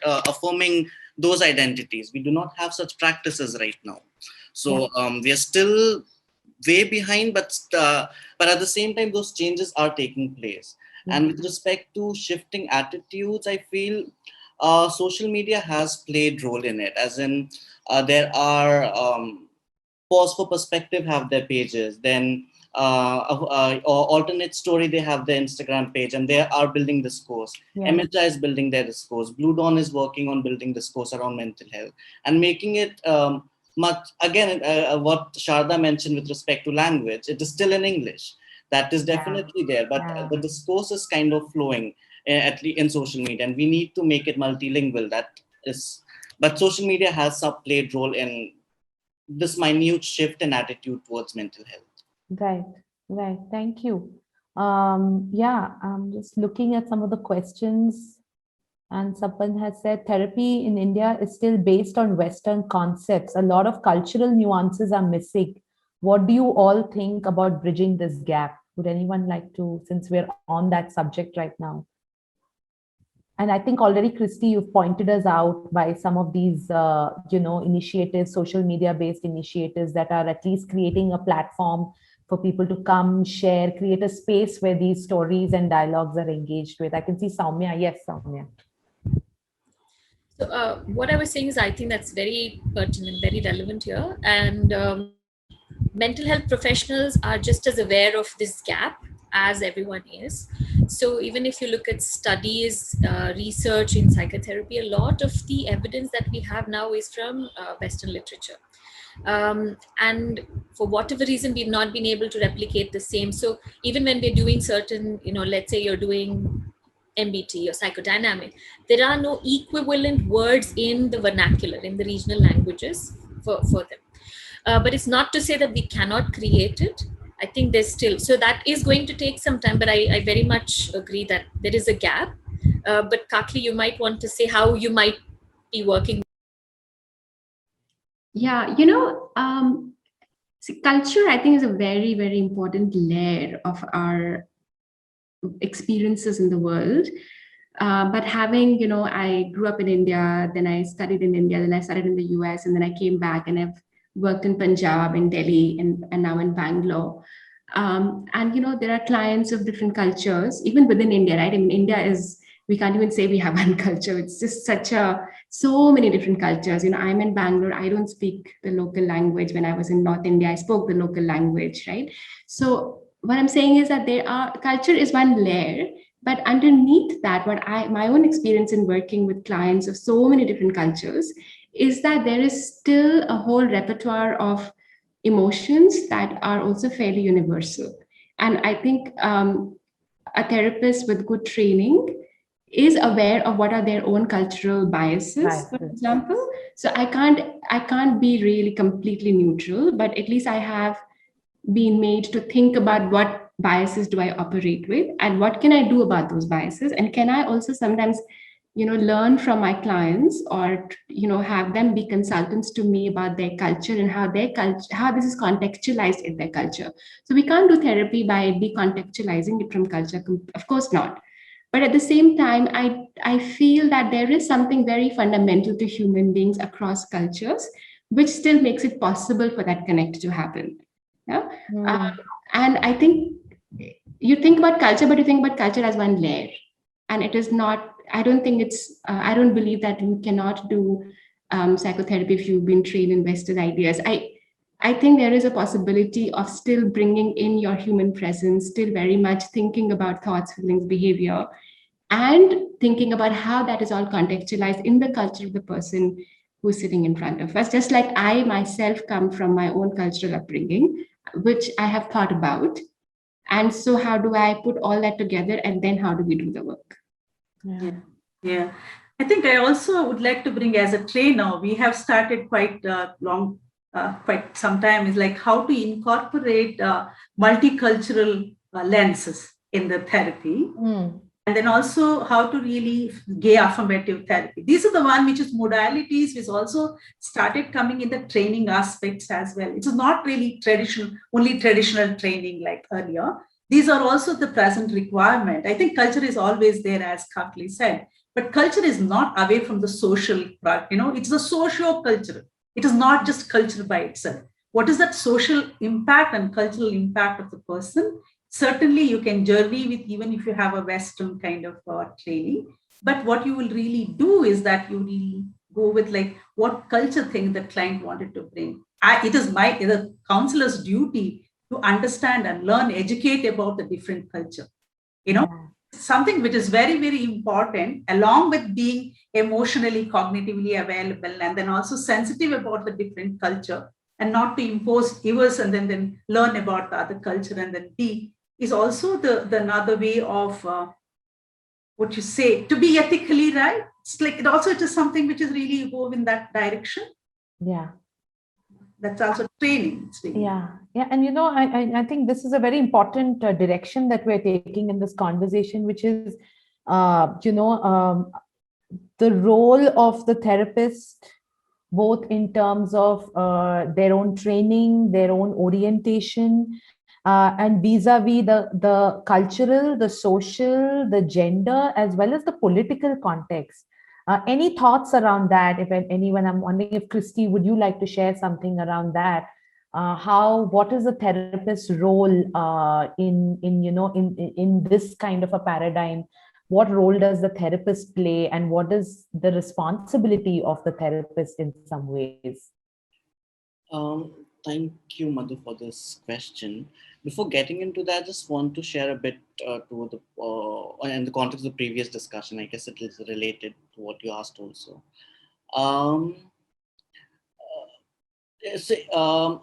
affirming those identities. We do not have such practices right now. So we are still way behind, but at the same time, those changes are taking place. And with respect to shifting attitudes, I feel social media has played role in it. As in, there are Pause for Perspective have their pages. Then Alternate Story, they have their Instagram page, and they are building discourse. Amidst is building their discourse. Blue Dawn is working on building discourse around mental health and making it much. Again, what Sharda mentioned with respect to language, it is still in English. That is definitely there, but the discourse is kind of flowing, at least in social media, and we need to make it multilingual. But social media has a played role in this minute shift in attitude towards mental health. Right. Thank you. I'm just looking at some of the questions. And Sapan has said therapy in India is still based on Western concepts. A lot of cultural nuances are missing. What do you all think about bridging this gap? Would anyone like to, since we're on that subject right now? And I think already, Christy, you've pointed us out by some of these, initiatives, social media-based initiatives that are at least creating a platform for people to come, share, create a space where these stories and dialogues are engaged with. I can see Soumya. Yes, Soumya. So what I was saying is, I think that's very pertinent, very relevant here. And mental health professionals are just as aware of this gap as everyone is. So even if you look at studies, research in psychotherapy, a lot of the evidence that we have now is from Western literature. And for whatever reason, we've not been able to replicate the same. So even when we're doing certain, let's say you're doing MBT or psychodynamic, there are no equivalent words in the vernacular, in the regional languages for them. But it's not to say that we cannot create it. I think there's still, so that is going to take some time, but I very much agree that there is a gap. But Kakli, you might want to say how you might be working. Yeah, culture, I think, is a very, very important layer of our experiences in the world. But having, I grew up in India, then I studied in India, then I studied in the US, and then I came back and I've worked in Punjab, in Delhi, and now in Bangalore. And, there are clients of different cultures, even within India, right? I mean, India is, we can't even say we have one culture. It's just so many different cultures. I'm in Bangalore, I don't speak the local language. When I was in North India, I spoke the local language, right? So what I'm saying is that culture is one layer, but underneath that, my own experience in working with clients of so many different cultures is that there is still a whole repertoire of emotions that are also fairly universal. And I think a therapist with good training is aware of what are their own cultural biases, for example. So I can't be really completely neutral, but at least I have been made to think about what biases do I operate with and what can I do about those biases, and can I also sometimes learn from my clients, or have them be consultants to me about their culture and how this is contextualized in their culture. So we can't do therapy by decontextualizing it from culture, of course not. But at the same time, I feel that there is something very fundamental to human beings across cultures, which still makes it possible for that connect to happen. Yeah. And I think you think about culture, but you think about culture as one layer. And it is not, I don't believe that you cannot do psychotherapy if you've been trained in Western ideas. I think there is a possibility of still bringing in your human presence, still very much thinking about thoughts, feelings, behavior, and thinking about how that is all contextualized in the culture of the person who's sitting in front of us. Just like I myself come from my own cultural upbringing, which I have thought about. And so how do I put all that together, and then how do we do the work? Yeah. I think I also would like to bring, as a trainer, we have started quite some time, is like how to incorporate multicultural lenses in the therapy. And then also how to really gay affirmative therapy. These are the one which is modalities, which also started coming in the training aspects as well. It is not really only traditional training like earlier. These are also the present requirement. I think culture is always there, as Kakli said, but culture is not away from the social, it's a socio-culture. It is not just culture by itself. What is that social impact and cultural impact of the person? Certainly you can journey with, even if you have a Western kind of training, but what you will really do is that you really go with like what culture thing the client wanted to bring. It is the counselor's duty to understand and learn, educate about the different culture. Something which is very, very important, along with being emotionally, cognitively available, and then also sensitive about the different culture, and not to impose yours and then learn about the other culture and then be, is also the another way of what you say, to be ethically right. It's like it is something which is really go in that direction. Yeah. That's also training. Yeah. And I think this is a very important direction that we're taking in this conversation, which is, the role of the therapist, both in terms of their own training, their own orientation, and vis-a-vis the cultural, the social, the gender, as well as the political context. Any thoughts around that? If anyone, I'm wondering if Christy, would you like to share something around that? What is the therapist's role in this kind of a paradigm? What role does the therapist play, and what is the responsibility of the therapist in some ways? Thank you, Madhu, for this question. Before getting into that, I just want to share a bit in the context of the previous discussion. I guess it is related to what you asked also.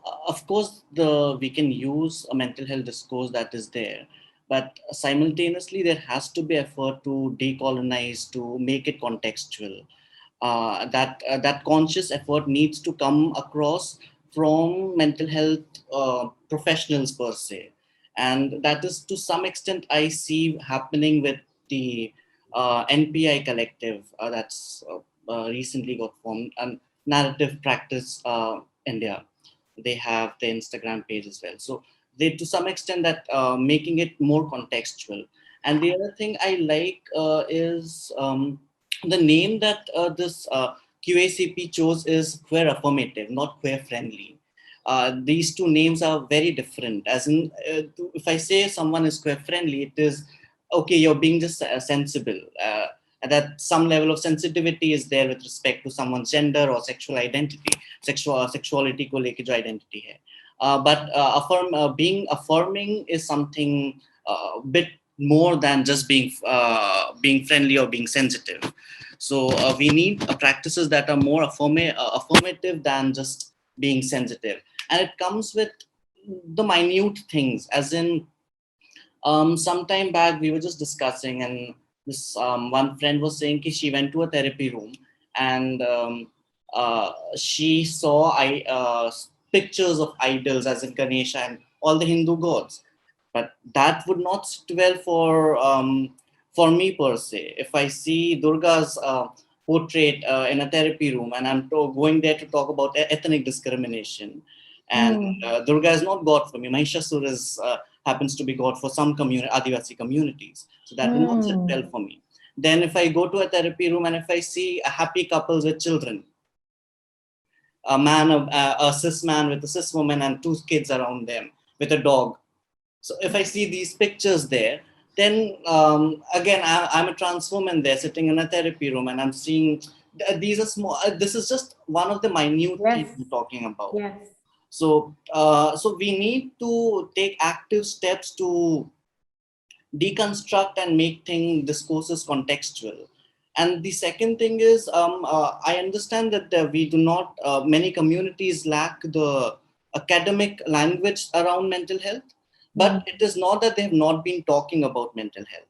Of course, we can use a mental health discourse that is there, but simultaneously there has to be effort to decolonize, to make it contextual. That conscious effort needs to come across from mental health professionals per se, and that is to some extent I see happening with the NPI collective that's recently got formed, and narrative practice India. They have the Instagram page as well. So they, to some extent, that making it more contextual. And the other thing I like is the name that this QACP chose is queer affirmative, not queer friendly. These two names are very different. As in, if I say someone is queer friendly, it is okay, you're being just sensible. That some level of sensitivity is there with respect to someone's gender or sexual identity, sexuality को लेके जो identity है. But being affirming is something bit more than just being friendly or being sensitive. So we need practices that are more affirmative than just being sensitive, and it comes with the minute things. As in, some time back we were just discussing, and this one friend was saying that she went to a therapy room and she saw pictures of idols, as in Ganesha and all the Hindu gods. But that would not sit well for me per se. If I see Durga's portrait in a therapy room and I'm going there to talk about ethnic discrimination, and Durga is not God for me. Mahishasur happens to be God for some Adivasi communities. So that will not sit well for me. Then if I go to a therapy room and if I see a happy couples with children, a cis man with a cis woman and 2 kids around them with a dog. So if I see these pictures there, then again, I'm a trans woman there sitting in a therapy room and I'm seeing these are small. This is just one of the minute things I'm talking about. Yes. So we need to take active steps to deconstruct and make discourses contextual. And the second thing is, I understand that we do not, many communities lack the academic language around mental health, but it is not that they have not been talking about mental health.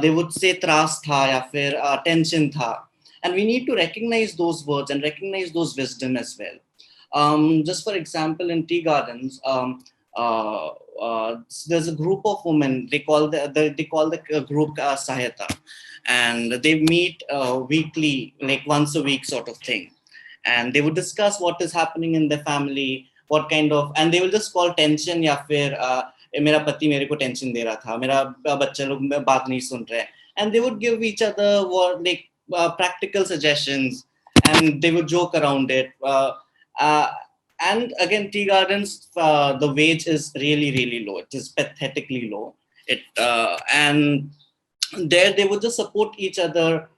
They would say tras tha ya fir tension tha. And we need to recognize those words and recognize those wisdom as well. Just for example, in Tea Gardens, there's a group of women. They call the group Sahayata, and they meet weekly, like once a week sort of thing, and they would discuss what is happening in their family, what kind of, and they will just call tension ya fir मेरा पति मेरे को tension दे रहा था, मेरा बच्चा लोग बात नहीं सुन रहे, and they would give each other practical suggestions, and they would joke around it. And again, tea gardens, the wage is really, really low. It is pathetically low. And there they would just support each other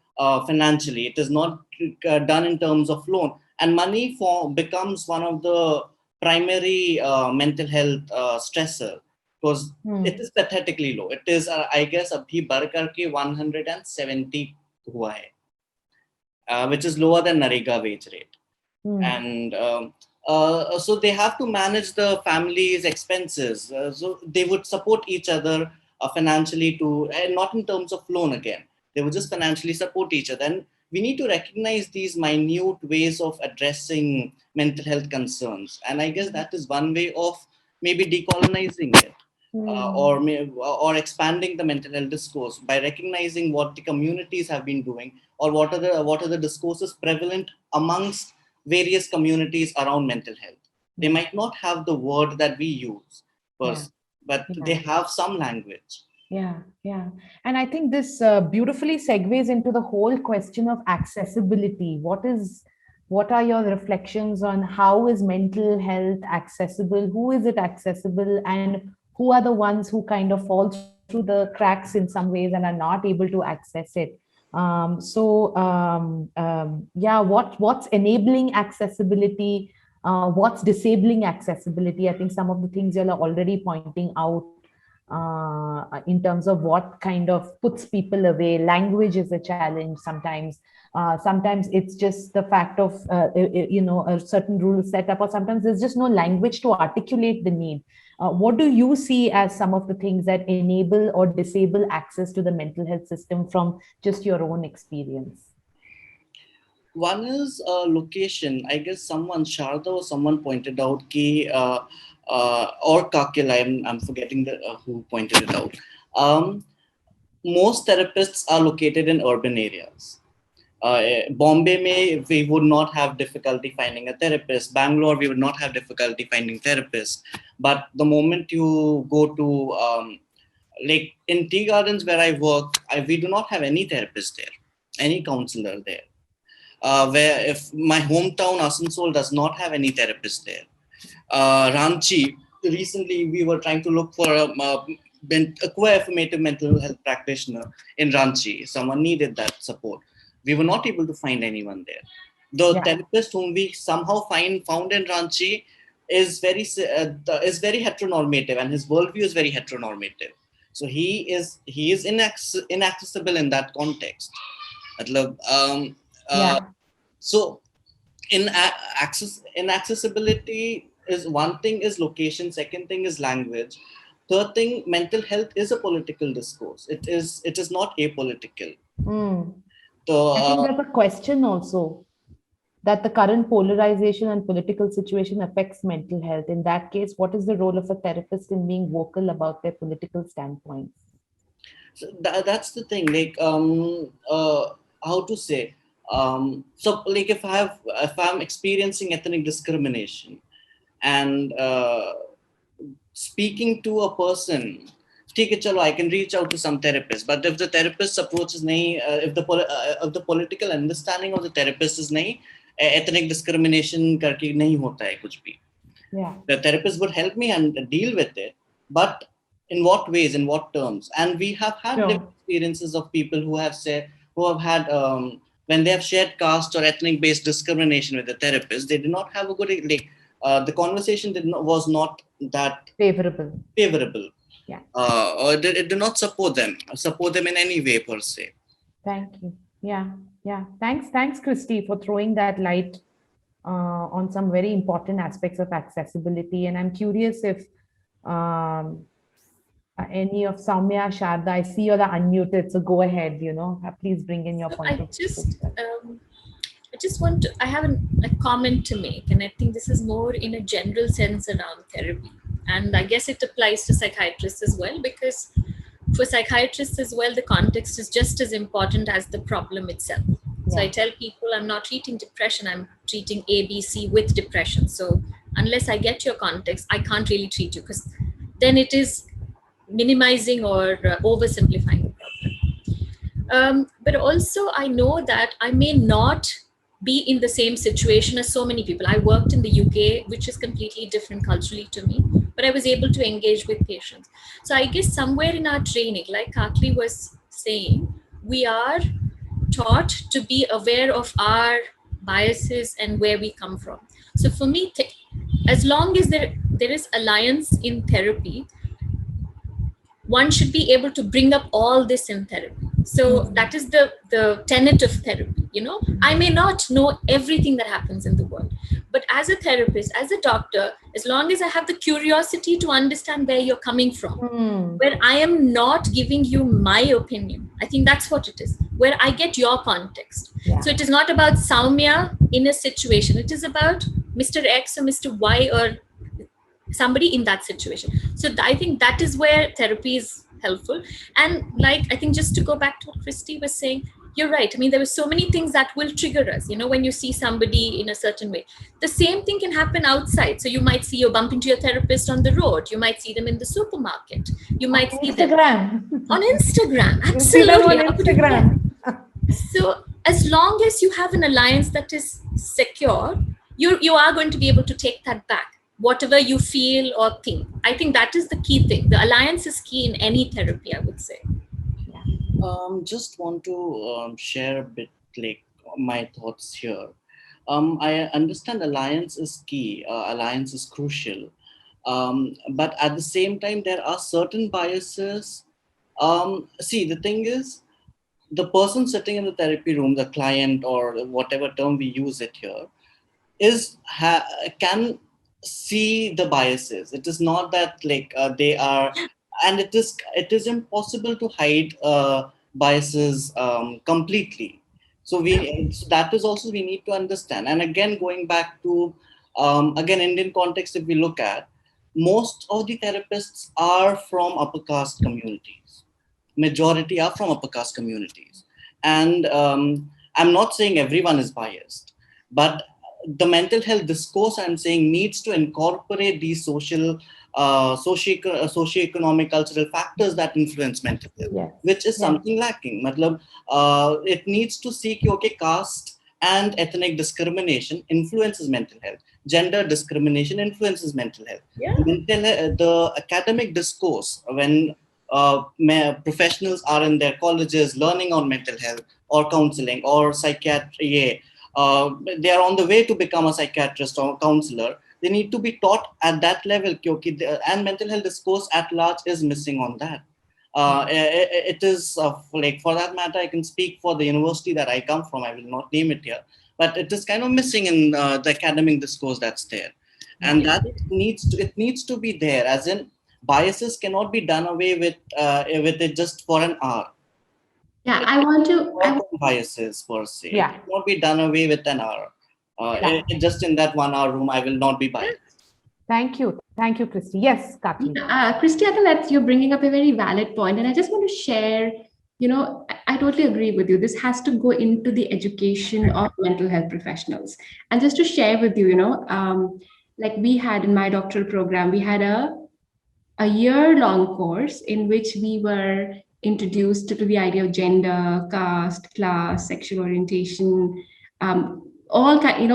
financially. It is not done in terms of loan, and money becomes one of the primary mental health stressor, because it is pathetically low. It is I guess abhi बढ़ करके 170 हुआ है, which is lower than Narega wage rate. And so they have to manage the family's expenses. So they would support each other financially and not in terms of loan again. They would just financially support each other. And we need to recognize these minute ways of addressing mental health concerns. And I guess that is one way of maybe decolonizing it. Or expanding the mental health discourse by recognizing what the communities have been doing, or what are the discourses prevalent amongst various communities around mental health. They might not have the word that we use, but they have some language. Yeah. And I think this beautifully segues into the whole question of accessibility. What are your reflections on how is mental health accessible? Who is it accessible? And who are the ones who kind of fall through the cracks in some ways and are not able to access it? What's enabling accessibility? What's disabling accessibility? I think some of the things you're already pointing out in terms of what kind of puts people away. Language is a challenge sometimes. Sometimes it's just the fact of, a certain rule set up, or sometimes there's just no language to articulate the need. What do you see as some of the things that enable or disable access to the mental health system from just your own experience? One is location. I guess Sharda or someone pointed out ki, or Kakil, I'm forgetting who pointed it out. Most therapists are located in urban areas. Bombay, we would not have difficulty finding a therapist. Bangalore, we would not have difficulty finding therapists. But the moment you go to, like in Tea Gardens where I work, we do not have any therapist there, any counselor there. Where if my hometown Asansol does not have any therapist there. Ranchi, recently we were trying to look for a co-affirmative mental health practitioner in Ranchi. Someone needed that support. We were not able to find anyone there. The therapist whom we somehow found in Ranchi is very heteronormative, and his worldview is very heteronormative. So he is inaccessible in that context. So inaccessibility is one thing, is location. Second thing is language. Third thing, mental health is a political discourse. It is not apolitical. So I think there's a question also that the current polarization and political situation affects mental health. In that case, what is the role of a therapist in being vocal about their political standpoints? So that's the thing. Like, how to say? So, like, if I'm experiencing ethnic discrimination, and speaking to a person, I can reach out to some therapist. But if the therapist's approach is if the political understanding of the therapist is ethnic discrimination karke nahi hota hai kuch bhi. The therapist would help me and deal with it, but in what ways, in what terms? And we have had different experiences of people who have had when they have shared caste or ethnic based discrimination with the therapist, they did not have a good the conversation was not that favorable. Or it did not support them in any way per se. Thank you. Yeah. Thanks, Christy, for throwing that light on some very important aspects of accessibility. And I'm curious if any of Soumya, Sharda, I see you're unmuted, so go ahead. Please bring in your point of view. I have a comment to make, and I think this is more in a general sense around therapy. And I guess it applies to psychiatrists as well, because for psychiatrists as well, the context is just as important as the problem itself. So I tell people I'm not treating depression, I'm treating ABC with depression. So unless I get your context, I can't really treat you, because then it is minimizing or oversimplifying the problem. But also I know that I may not be in the same situation as so many people. I worked in the UK, which is completely different culturally to me, but I was able to engage with patients. So I guess somewhere in our training, like Kakli was saying, we are taught to be aware of our biases and where we come from. So for me, as long as there is alliance in therapy, one should be able to bring up all this in therapy. So that is the tenet of therapy. I may not know everything that happens in the world, but as a therapist, as a doctor, as long as I have the curiosity to understand where you're coming from, where I am not giving you my opinion, I think that's what it is, where I get your context. Yeah. So it is not about Saumya in a situation. It is about Mr. X or Mr. Y or somebody in that situation. So I think that is where therapy is helpful. And like, I think just to go back to what Christy was saying, you're right. I mean, there were so many things that will trigger us, when you see somebody in a certain way. The same thing can happen outside. So you might see you bump into your therapist on the road. You might see them in the supermarket. You might see them on Instagram. Absolutely. You see them on Instagram. So as long as you have an alliance that is secure, you are going to be able to take that back, whatever you feel or think. I think that is the key thing. The alliance is key in any therapy, I would say. Just want to share a bit like my thoughts here. I understand alliance is key. Alliance is crucial. But at the same time, there are certain biases. See, the thing is, the person sitting in the therapy room, the client or whatever term we use it here, can see the biases. It is not that like they are, and it is impossible to hide biases completely. So that is also we need to understand. And again, going back to again Indian context, if we look at, most of the therapists are from upper caste communities. Majority are from upper caste communities, and I'm not saying everyone is biased, but the mental health discourse, I'm saying, needs to incorporate these socioeconomic, cultural factors that influence mental health, which is something lacking. It needs to seek, okay, caste and ethnic discrimination influences mental health. Gender discrimination influences mental health. Yeah. The academic discourse, when professionals are in their colleges learning on mental health or counseling or psychiatry, they are on the way to become a psychiatrist or counselor. They need to be taught at that level, and mental health discourse at large is missing on that. It is like, for that matter, I can speak for the university that I come from. I will not name it here, but it is kind of missing in the academic discourse that's there, and that needs to be there. As in, biases cannot be done away with it just for an hour. Yeah, I want to. Biases per se. Yeah. It cannot be done away with an hour. Just in that 1 hour room, I will not be biased. Thank you, Christy. Yes, Kakli. Christy, I think that you're bringing up a very valid point, and I just want to share. I totally agree with you. This has to go into the education of mental health professionals. And just to share with you, like we had in my doctoral program, we had a year-long course in which we were introduced to the idea of gender, caste, class, sexual orientation, all kind,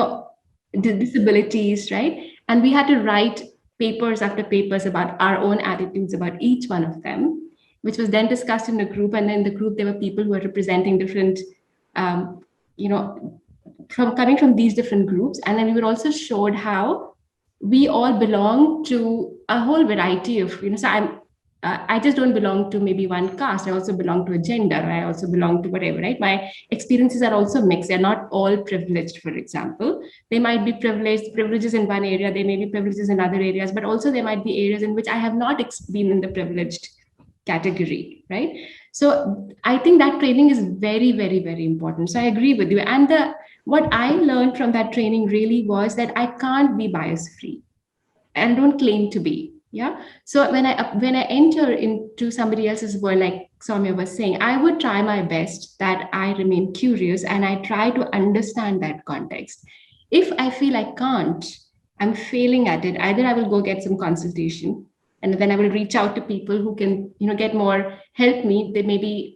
disabilities, right? And we had to write papers after papers about our own attitudes about each one of them, which was then discussed in a group. And then in the group, there were people who were representing different, coming from these different groups. And then we were also showed how we all belong to a whole variety of, so I just don't belong to maybe one caste. I also belong to a gender. I also belong to whatever, right? My experiences are also mixed. They're not all privileged, for example. They might be privileges in one area. They may be privileges in other areas, but also there might be areas in which I have not been in the privileged category, right? So I think that training is very, very, very important. So I agree with you. And what I learned from that training really was that I can't be bias-free and don't claim to be. Yeah. So when I enter into somebody else's world, like Soumya was saying, I would try my best that I remain curious and I try to understand that context. If I feel I can't, I'm failing at it, either I will go get some consultation And when I will reach out to people who can, get more help me,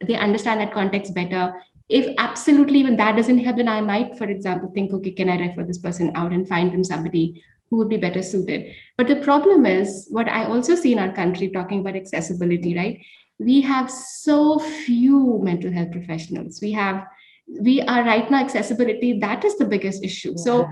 they understand that context better. If absolutely even that doesn't help, then I might, for example, think, okay, can I refer this person out and find them somebody who would be better suited? But the problem is what I also see in our country, talking about accessibility, right? We have so few mental health professionals. We are right now, accessibility, that is the biggest issue. So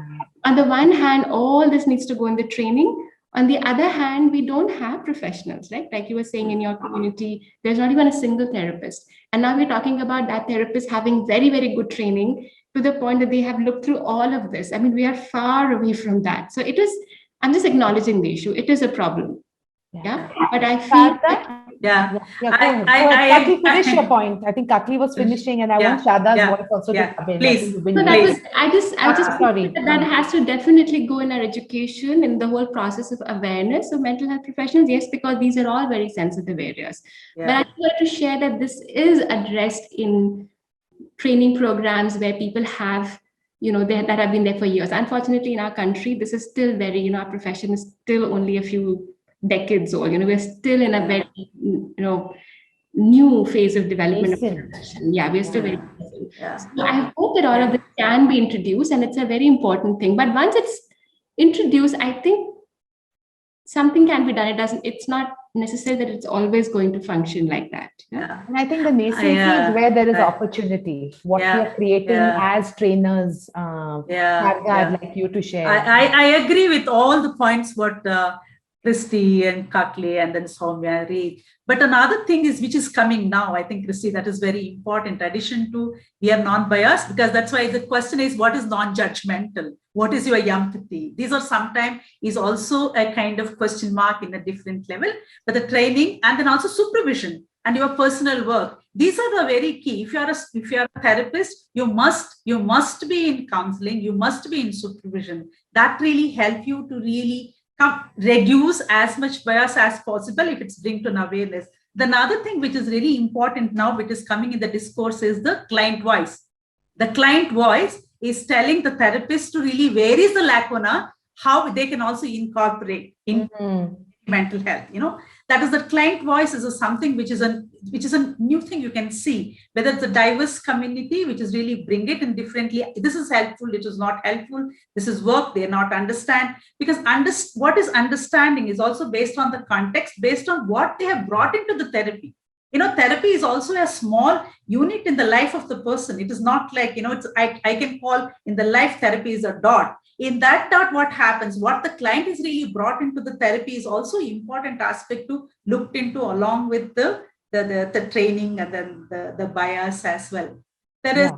on the one hand, all this needs to go in the training. On the other hand, we don't have professionals, right? Like you were saying, in your community, there's not even a single therapist. And now we're talking about that therapist having very, very good training to the point that they have looked through all of this. I mean, we are far away from that. So I'm just acknowledging the issue. It is a problem. Yeah. But I feel Katli, finish your point. I think Katli was finishing, and I want Shada's voice also to come in. Please. I just sorry. That has to definitely go in our education, in the whole process of awareness of mental health professionals. Yes, because these are all very sensitive areas. But I just wanted to share that this is addressed in training programs where people have, that have been there for years. Unfortunately, in our country, this is still very, our profession is still only a few decades old. We're still in a very, new phase of development. We're still very So I hope that all of this can be introduced, and it's a very important thing. But once it's introduced, I think something can be done. It's not necessary that it's always going to function like that. And I think the nascency is where there is opportunity. What we are creating as trainers, I'd like you to share. I agree with all the points what Christy and Katli and then Soumya read. But another thing is, which is coming now, I think, Christy, that is very important. Addition to we are non-biased, because that's why the question is, what is non-judgmental? What is your empathy? These are sometimes is also a kind of question mark in a different level. But the training and then also supervision and your personal work, these are the very key. If you are a therapist, you must be in counseling, you must be in supervision. That really help you to really reduce as much bias as possible if it's bring to an awareness. The another thing which is really important now, which is coming in the discourse, is the client voice. The client voice is telling the therapist to really, where is the lacuna, how they can also incorporate in mental health. That is, the client voice is something which is a new thing you can see, whether it's a diverse community, which is really bring it in differently. This is helpful, it is not helpful. This is work they not understand, because what is understanding is also based on the context, based on what they have brought into the therapy. Therapy is also a small unit in the life of the person. It is not like, I can call in the life therapy is a dot. In that dot, what happens, what the client is really brought into the therapy is also important aspect to look into, along with the training and then the bias as well. There is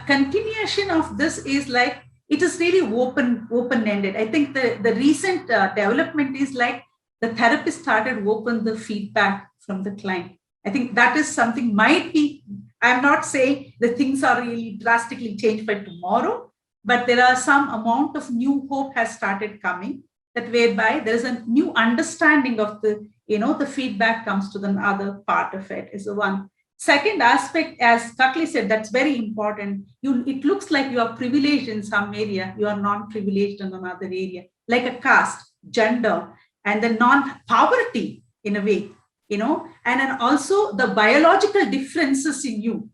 continuation of this is like, it is really open-ended. I think the recent development is like the therapist started open the feedback from the client. I think that is something might be, I'm not saying the things are really drastically changed by tomorrow, but there are some amount of new hope has started coming, that whereby there is a new understanding of the feedback comes to the other part of it is the one. Second aspect, as Katli said, that's very important. It looks like you are privileged in some area, you are non-privileged in another area, like a caste, gender, and the non-poverty in a way, and then also the biological differences in you,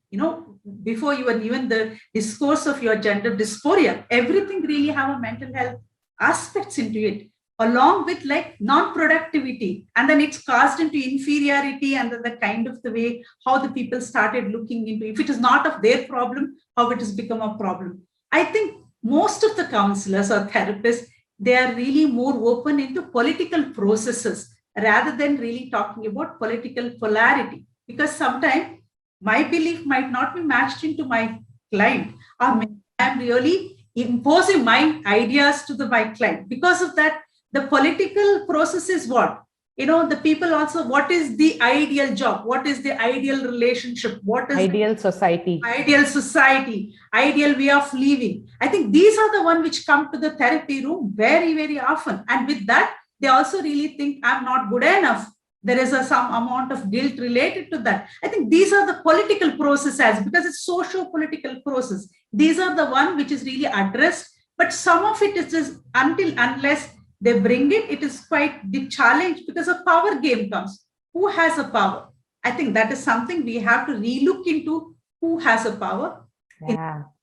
before even the discourse of your gender dysphoria, everything really have a mental health aspects into it, along with like non-productivity, and then it's caused into inferiority, and then the kind of the way how the people started looking into, if it is not of their problem, how it has become a problem. I think most of the counselors or therapists, they are really more open into political processes rather than really talking about political polarity, because sometimes my belief might not be matched into my client, or I'm really imposing my ideas to my client. Because of that, the political process is what? The people also, what is the ideal job? What is the ideal relationship? What is ideal society? Ideal society, ideal way of living. I think these are the ones which come to the therapy room very, very often. And with that, they also really think I'm not good enough. There is some amount of guilt related to that. I think these are the political processes, because it's socio-political process. These are the one which is really addressed, but some of it is just unless they bring it, it is quite the challenge because a power game comes. Who has a power? I think that is something we have to relook into, who has a power in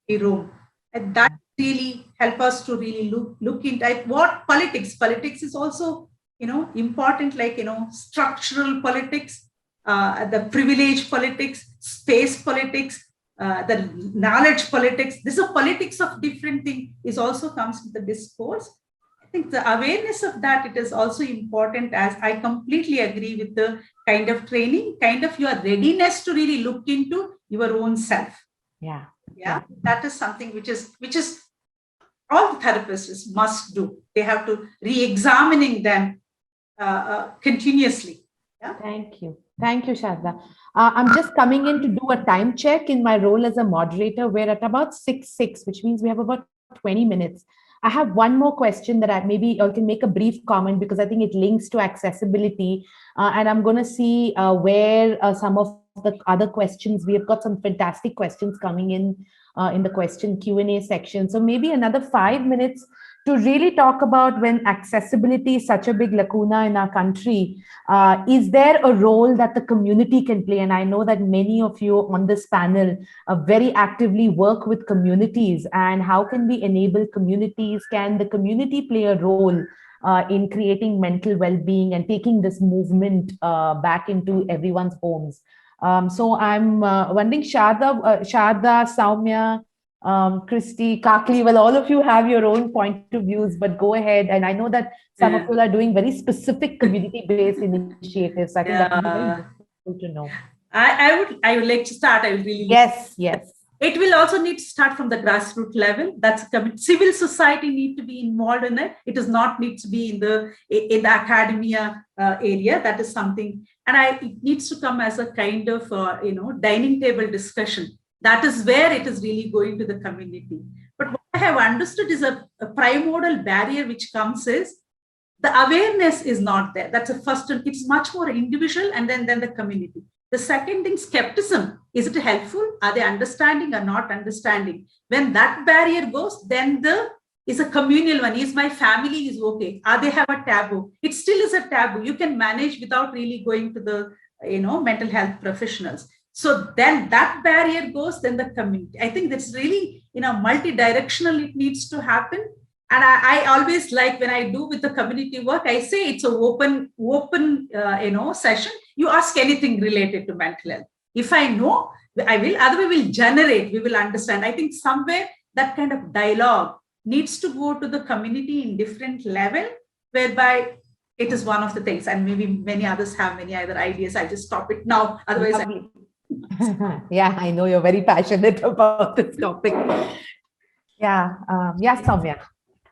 the room. And that really help us to really look into what politics is also, important, like, structural politics, the privilege politics, space politics, the knowledge politics. This is a politics of different things is also comes with the discourse. I think the awareness of that, it is also important, as I completely agree with the kind of training, kind of your readiness to really look into your own self. Yeah. That is something which is all therapists must do. They have to re-examining them continuously. Yeah. Thank you, Sharda. I'm just coming in to do a time check in my role as a moderator. We're at about 6:06, which means we have about 20 minutes. I have one more question that I can make a brief comment, because I think it links to accessibility. And I'm going to see where some of the other questions, we have got some fantastic questions coming in the question Q&A section. So maybe another 5 minutes to really talk about, when accessibility is such a big lacuna in our country, is there a role that the community can play? And I know that many of you on this panel very actively work with communities. And how can we enable communities? Can the community play a role in creating mental well-being and taking this movement back into everyone's homes? So I'm wondering, Sharda, Saumya, Christy, Kakli, well, all of you have your own point of views, but go ahead. And I know that some of you are doing very specific community-based initiatives. I think that would be very useful to know. I would like to start. I will really. Yes. It will also need to start from the grassroots level. That's civil society need to be involved in it. It does not need to be in the academia area. That is something, and it needs to come as a kind of dining table discussion. That is where it is really going to the community. But what I have understood is a primordial barrier which comes is the awareness is not there. That's the first one. It's much more individual, and then the community. The second thing, skepticism. Is it helpful? Are they understanding or not understanding? When that barrier goes, then is a communal one. Is my family is okay? Are they have a taboo? It still is a taboo. You can manage without really going to the mental health professionals. So then that barrier goes, then the community. I think that's really, multi-directional, it needs to happen. And I always like, when I do with the community work, I say it's an open session. You ask anything related to mental health. If I know, I will, otherwise we'll generate, we will understand. I think somewhere that kind of dialogue needs to go to the community in different level, whereby it is one of the things. And maybe many others have many other ideas. I just stop it now. Otherwise, yeah, I know you're very passionate about this topic. Yeah, Soumya.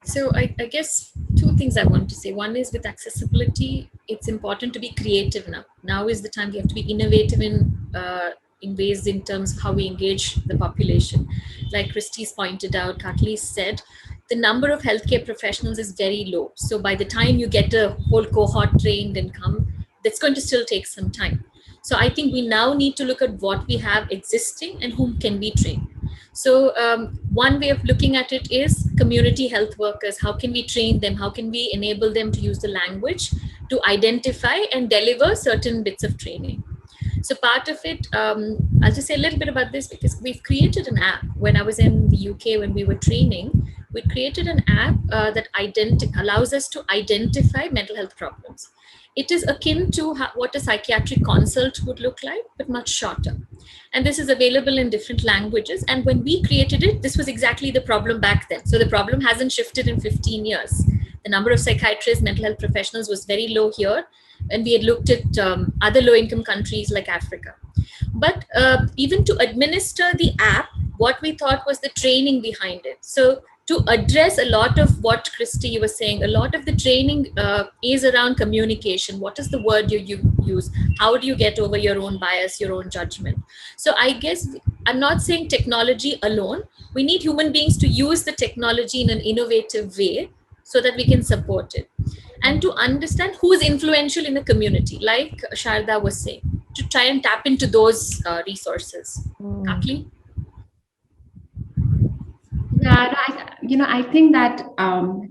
So I guess two things I want to say. One is, with accessibility, it's important to be creative now. Now is the time we have to be innovative in ways in terms of how we engage the population. Like Christy's pointed out, Kakli said, the number of healthcare professionals is very low. So by the time you get a whole cohort trained and come, that's going to still take some time. So I think we now need to look at what we have existing and whom can we train. So one way of looking at it is community health workers. How can we train them? How can we enable them to use the language to identify and deliver certain bits of training? So part of it, I'll just say a little bit about this, because we've created an app. When I was in the UK, when we were training, we created an app that allows us to identify mental health problems. It is akin to what a psychiatric consult would look like, but much shorter. And this is available in different languages. And when we created it, this was exactly the problem back then. So the problem hasn't shifted in 15 years. The number of psychiatrists, mental health professionals was very low here. And we had looked at other low-income countries like Africa. But even to administer the app, what we thought was the training behind it. So to address a lot of what Christy was saying, a lot of the training is around communication. What is the word you use? How do you get over your own bias, your own judgment? So I guess I'm not saying technology alone. We need human beings to use the technology in an innovative way so that we can support it. And to understand who is influential in the community, like Sharda was saying, to try and tap into those resources. Kakli? Yeah, I think that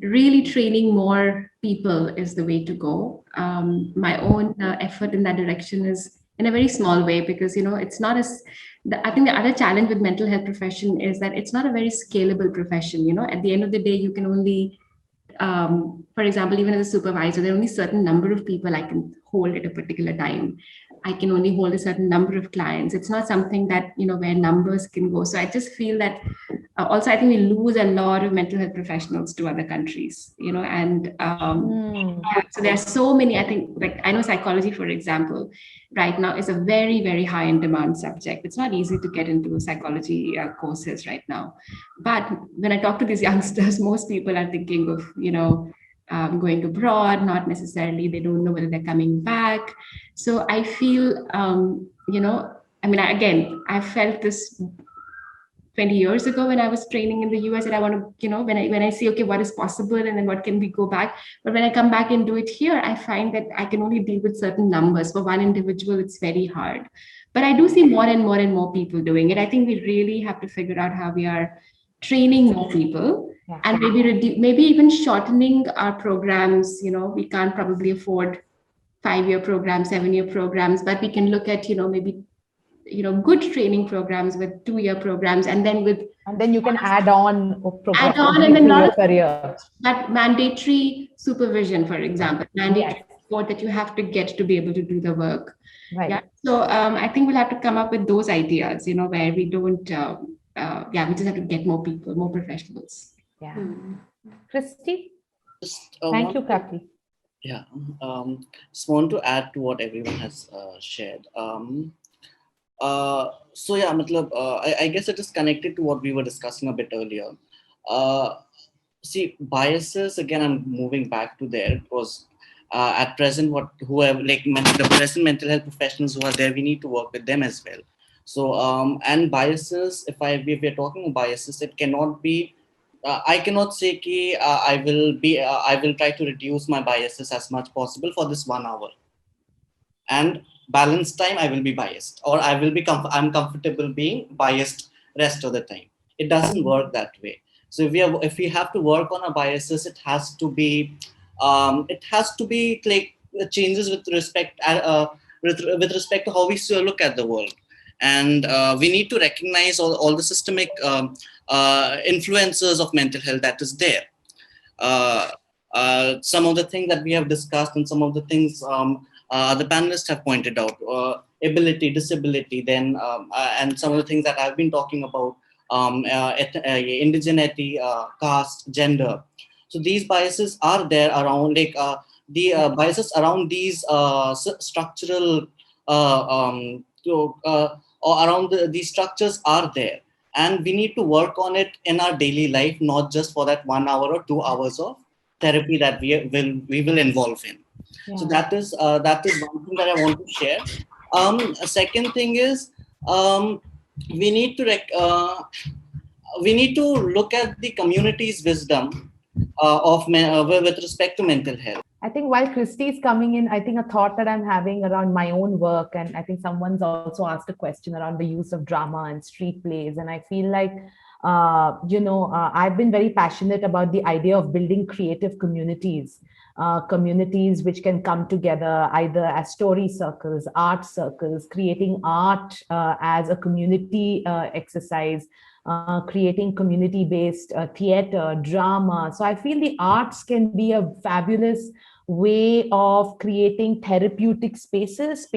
really training more people is the way to go. My own effort in that direction is in a very small way, because it's not as I think the other challenge with mental health profession is that it's not a very scalable profession. At the end of the day, you can only for example, even as a supervisor, there are only certain number of people I can hold at a particular time. I can only hold a certain number of clients. It's not something that, where numbers can go. So I just feel that also, I think we lose a lot of mental health professionals to other countries, and so there are so many, I think, like I know psychology, for example, right now is a very, very high in demand subject. It's not easy to get into psychology courses right now. But when I talk to these youngsters, most people are thinking of, going abroad, not necessarily, they don't know whether they're coming back. So I feel, again, I felt this 20 years ago when I was training in the US, and I want to, when I see, okay, what is possible and then what can we go back? But when I come back and do it here, I find that I can only deal with certain numbers. For one individual, it's very hard. But I do see more and more and more people doing it. I think we really have to figure out how we are training more people, and maybe even shortening our programs. We can't probably afford 5-year programs, 7-year programs, but we can look at, maybe good training programs with 2-year programs, and then you can add on and then not career. That mandatory supervision, for example, mandatory support that you have to get to be able to do the work. Right. Yeah. So I think we'll have to come up with those ideas, where we don't, we just have to get more people, more professionals. Yeah. Christy? Thank you, Kaki. Yeah. Just want to add to what everyone has shared. So yeah, I guess it is connected to what we were discussing a bit earlier. See, biases, again, I'm moving back to there, because at present, the present mental health professionals who are there, we need to work with them as well. So, and biases, if we're talking about biases, it cannot be, I cannot say ki, I will try to reduce my biases as much possible for this 1 hour. And balance time, I will be biased, or I'm comfortable being biased rest of the time. It doesn't work that way. So if we have to work on our biases, it has to be like changes with respect to how we look at the world. And we need to recognize all the systemic influences of mental health that is there. Some of the things that we have discussed, and some of the things the panelists have pointed out, ability, disability, then and some of the things that I've been talking about, indigeneity, caste, gender. So these biases are there around, like the biases around these structural or around these structures are there, and we need to work on it in our daily life, not just for that 1 hour or 2 hours of therapy that we will involve in. Yeah. So that is one thing that I want to share. A second thing is we need to look at the community's wisdom with respect to mental health. I think while Christy is coming in, I think a thought that I'm having around my own work, and I think someone's also asked a question around the use of drama and street plays, and I feel like I've been very passionate about the idea of building creative communities. Communities which can come together either as story circles, art circles, creating art as a community exercise, creating community-based theater, drama. So I feel the arts can be a fabulous way of creating therapeutic spaces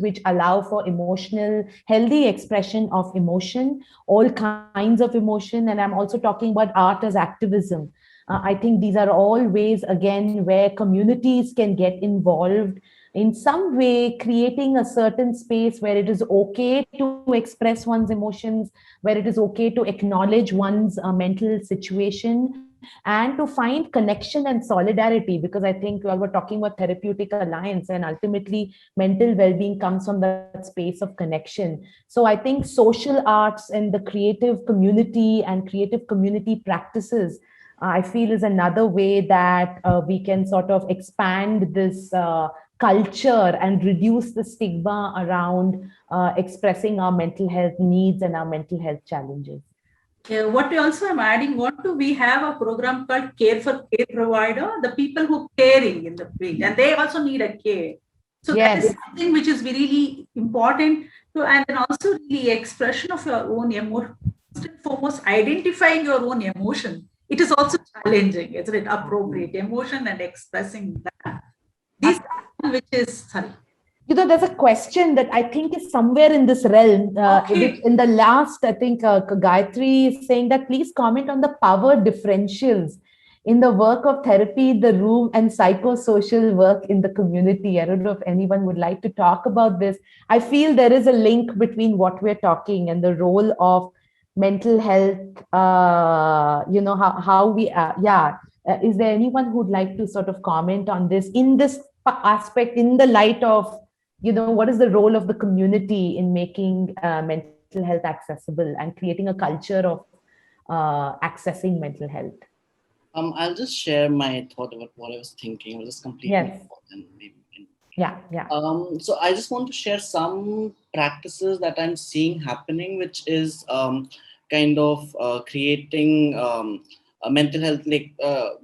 which allow for emotional, healthy expression of emotion, all kinds of emotion. And I'm also talking about art as activism. I think these are all ways, again, where communities can get involved in some way, creating a certain space where it is okay to express one's emotions, where it is okay to acknowledge one's mental situation, and to find connection and solidarity. Because I think we're talking about therapeutic alliance, and ultimately mental well-being comes from that space of connection. So I think social arts and the creative community and creative community practices, I feel, is another way that we can sort of expand this culture and reduce the stigma around expressing our mental health needs and our mental health challenges. what we also am adding, we have a program called Care for Care Provider, the people who caring in the field, and they also need a care. So that is something which is really important to, and then also the expression of your own emotion. First and foremost, identifying your own emotion. It is also challenging, isn't it? Appropriate emotion and expressing that. This which is sorry. There's a question that I think is somewhere in this realm. In the last, I think Gayatri is saying that please comment on the power differentials in the work of therapy, the room, and psychosocial work in the community. I don't know if anyone would like to talk about this. I feel there is a link between what we're talking and the role of mental health. How we, is there anyone who'd like to sort of comment on this in this aspect, in the light of, what is the role of the community in making mental health accessible and creating a culture of accessing mental health? I'll just share my thought about what I was thinking. I was just completely and maybe so I just want to share some practices that I'm seeing happening, which is kind of creating a mental health, like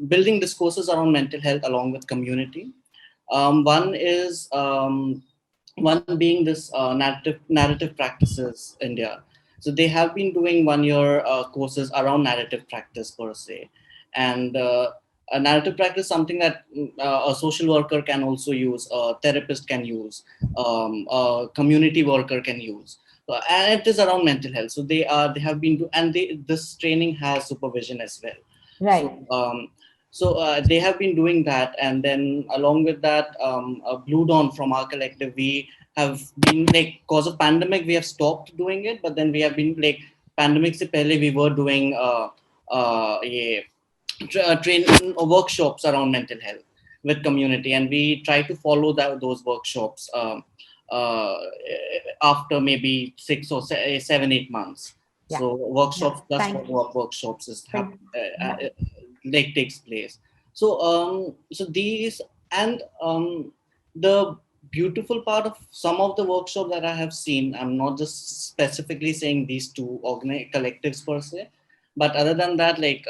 building discourses around mental health along with community. One is one being this narrative practices India. So they have been doing 1-year courses around narrative practice per se, and a narrative practice, something that a social worker can also use, a therapist can use, a community worker can use, and it is around mental health. So they have been this training has supervision as well. Right. So they have been doing that, and then along with that, Blue Dawn from our collective, we have been like, cause of pandemic, we have stopped doing it, but then we have been like, pandemic se pehle we were doing training workshops around mental health with community, and we try to follow those workshops after maybe 6 or 7, 8 months. So workshops plus follow-up workshops is like takes place. So these, and the beautiful part of some of the workshops that I have seen, I'm not just specifically saying these two collectives per se, but other than that, like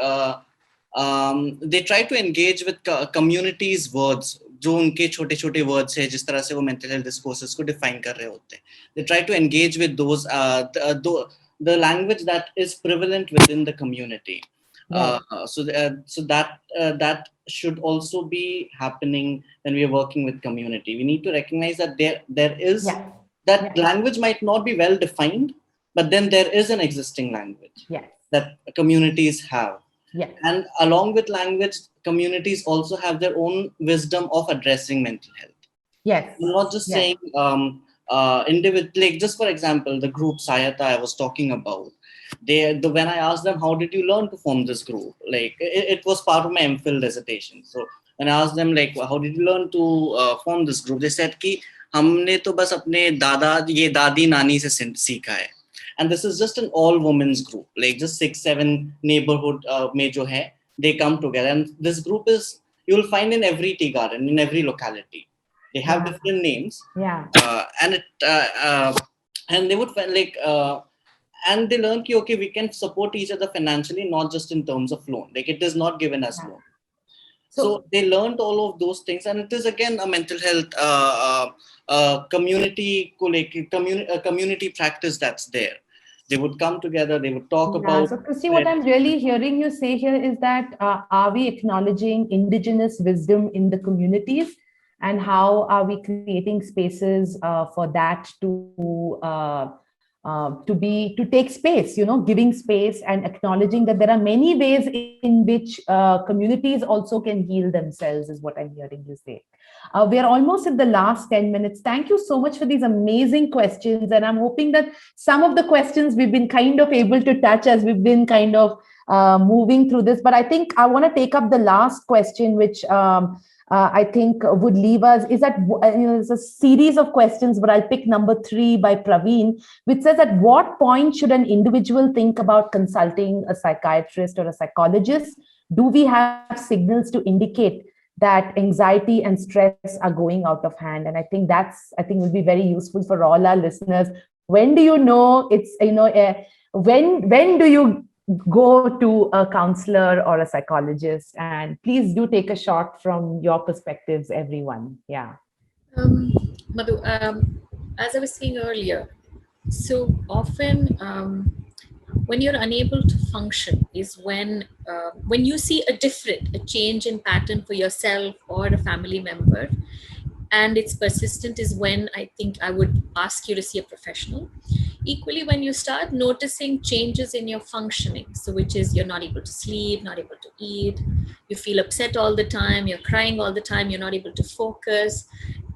they try to engage with communities words, जो उनके छोटे छोटे words है, जिस तरह से वो mental health discourses को डिफाइन कर रहे होते हैं. They try to engage with those the language that is prevalent within the community. So that should also be happening when we are working with community. We need to recognize that there is that language might not be well defined, but then there is an existing language that communities have. And along with language, communities also have their own wisdom of addressing mental health. Not just saying individual, like just for example, the group Sayata I was talking about. When I asked them, how did you learn to form this group? Like it was part of my MPhil dissertation. So when I asked them, like, how did you learn to form this group? They said कि हमने तो बस अपने दादी नानी से सीखा है. And this is just an all women's group, like just 6-7 neighborhood mein jo hai, they come together. And this group is, you'll find in every tea garden, in every locality. They have different names. And they would find like, and they learn ki, okay, we can support each other financially, not just in terms of loan. Like it is not given as loan. So they learned all of those things, and it is again a mental health community practice that's there. They would come together, they would talk about. So Christy, what I'm really hearing you say here is that are we acknowledging indigenous wisdom in the communities, and how are we creating spaces for that to take space, giving space and acknowledging that there are many ways in which communities also can heal themselves, is what I'm hearing you say. We are almost at the last 10 minutes. Thank you so much for these amazing questions. And I'm hoping that some of the questions we've been kind of able to touch as we've been kind of moving through this. But I think I want to take up the last question, which I think would leave us, is that, there's a series of questions, but I'll pick number 3 by Praveen, which says, at what point should an individual think about consulting a psychiatrist or a psychologist? Do we have signals to indicate that anxiety and stress are going out of hand? And I think will be very useful for all our listeners. When do you know it's, when do you go to a counselor or a psychologist? And please do take a shot from your perspectives, everyone. Yeah. Madhu, as I was saying earlier, so often when you're unable to function is when you see a change in pattern for yourself or a family member, and it's persistent, is when I think I would ask you to see a professional. Equally, when you start noticing changes in your functioning, so which is you're not able to sleep, not able to eat, you feel upset all the time, you're crying all the time, you're not able to focus,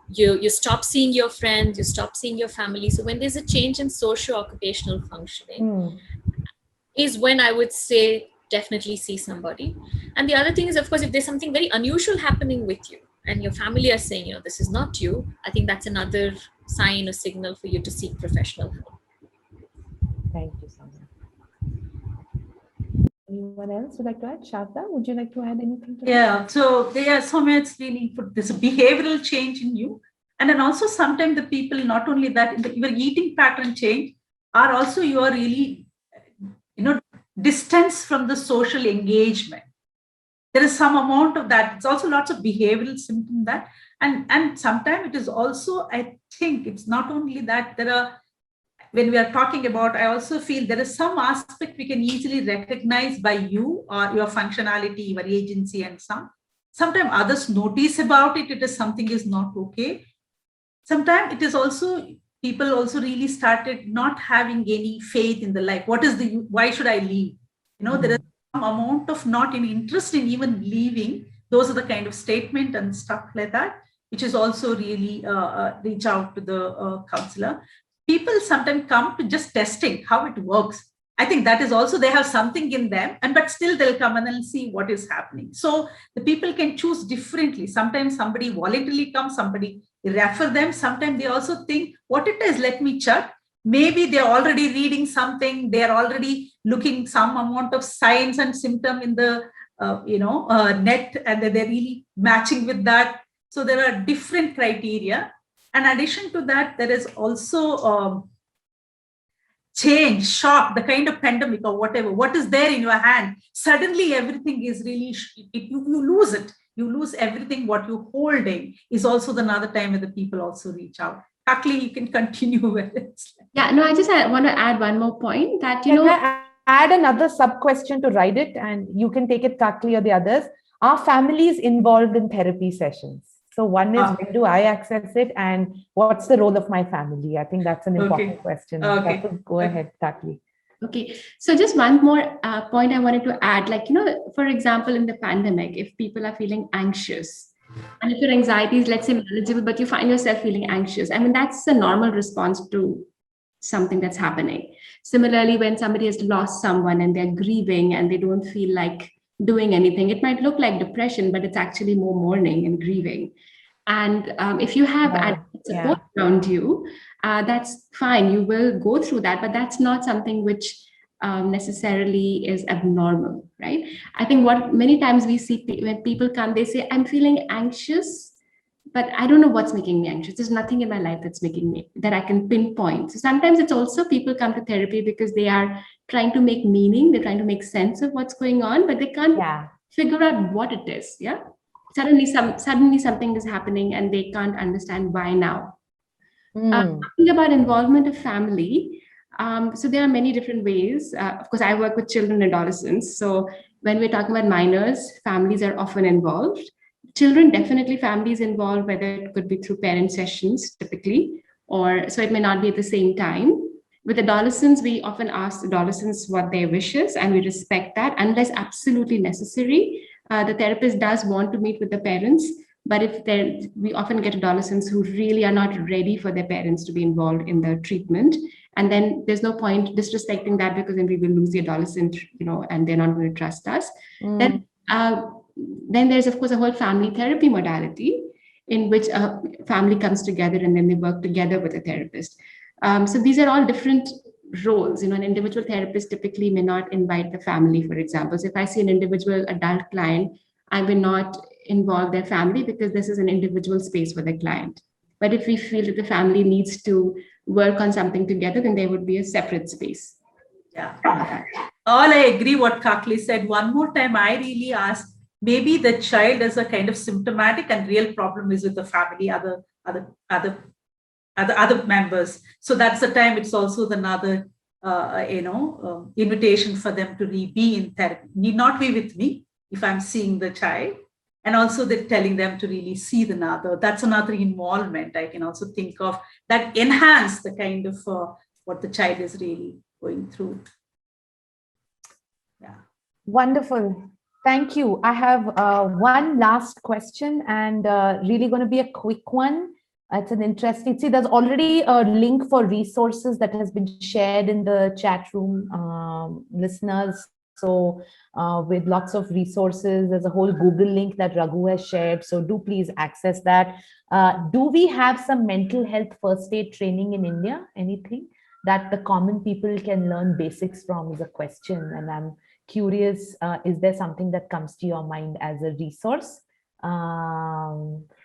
you stop seeing your friends, you stop seeing your family. So when there's a change in socio-occupational functioning, is when I would say definitely see somebody. And the other thing is, of course, if there's something very unusual happening with you and your family are saying, this is not you, I think that's another sign or signal for you to seek professional help. Thank you, Soumya. Anyone else would like to add? Sharda, would you like to add anything to that? Yeah, so Soumya, it's really put this behavioral change in you. And then also sometimes the people, not only that, your eating pattern change are also you are really, distance from the social engagement. There is some amount of that. It's also lots of behavioral symptom that, and sometimes it is also, I think it's not only that, there are, when we are talking about, I also feel there is some aspect we can easily recognize by you or your functionality, your agency, and sometimes others notice about it. It is something is not okay. Sometimes it is also, people also really started not having any faith in the life. Why should I leave? There is some amount of not any interest in even leaving. Those are the kind of statement and stuff like that, which is also really reach out to the counselor. People sometimes come to just testing how it works. I think that is also, they have something in them, but still they'll come and they'll see what is happening. So the people can choose differently. Sometimes somebody voluntarily comes, somebody refer them. Sometimes they also think what it is, let me check. Maybe they're already reading something. They're already looking some amount of signs and symptom in the, net, and they're really matching with that. So there are different criteria. In addition to that, there is also change, shock, the kind of pandemic or whatever, what is there in your hand. Suddenly everything is really, you lose it. You lose everything, what you're holding is also another time when the people also reach out. Kakli, you can continue with it. Yeah, no, I just want to add one more point that, I add another sub-question to write it, and you can take it, Kakli, or the others. Are families involved in therapy sessions? So one is, when do I access it, and what's the role of my family? I think that's an important question. Okay. Go ahead, Kakli. Okay, so just one more point I wanted to add, for example, in the pandemic, if people are feeling anxious, and if your anxiety is, let's say, manageable, but you find yourself feeling anxious, I mean, that's a normal response to something that's happening. Similarly, when somebody has lost someone and they're grieving and they don't feel like doing anything, it might look like depression, but it's actually more mourning and grieving. And if you have adequate support around you, that's fine. You will go through that, but that's not something which necessarily is abnormal, right? I think what many times we see when people come, they say, I'm feeling anxious, but I don't know what's making me anxious. There's nothing in my life that's making me, that I can pinpoint. So sometimes it's also people come to therapy because they are trying to make meaning, they're trying to make sense of what's going on, but they can't figure out what it is. Yeah. Suddenly something is happening and they can't understand why now. Talking about involvement of family, so there are many different ways. Of course, I work with children and adolescents. So when we're talking about minors, families are often involved. Children, definitely families involved, whether it could be through parent sessions typically, or so it may not be at the same time. With adolescents, we often ask adolescents what their wishes, and we respect that unless absolutely necessary. The therapist does want to meet with the parents, but we often get adolescents who really are not ready for their parents to be involved in the treatment. And then there's no point disrespecting that, because then we will lose the adolescent, and they're not going to trust us. Then there's, of course, a whole family therapy modality in which a family comes together and then they work together with a therapist. So these are all different roles. An individual therapist typically may not invite the family, for example. So if I see an individual adult client, I will not involve their family because this is an individual space for the client. But if we feel that the family needs to work on something together, then there would be a separate space. Yeah. all I agree what Kakli said. One more time, I really ask, maybe the child is a kind of symptomatic and real problem is with the family, other members. So that's the time it's also another, invitation for them to be in therapy. Need not be with me if I'm seeing the child. And also they're telling them to really see the another. That's another involvement I can also think of that enhance the kind of what the child is really going through. Yeah. Wonderful. Thank you. I have one last question and really going to be a quick one. It's an interesting, see, there's already a link for resources that has been shared in the chat room, listeners. So with lots of resources, there's a whole Google link that Raghu has shared. So do please access that. Do we have some mental health first aid training in India? Anything that the common people can learn basics from is a question. And I'm curious, is there something that comes to your mind as a resource?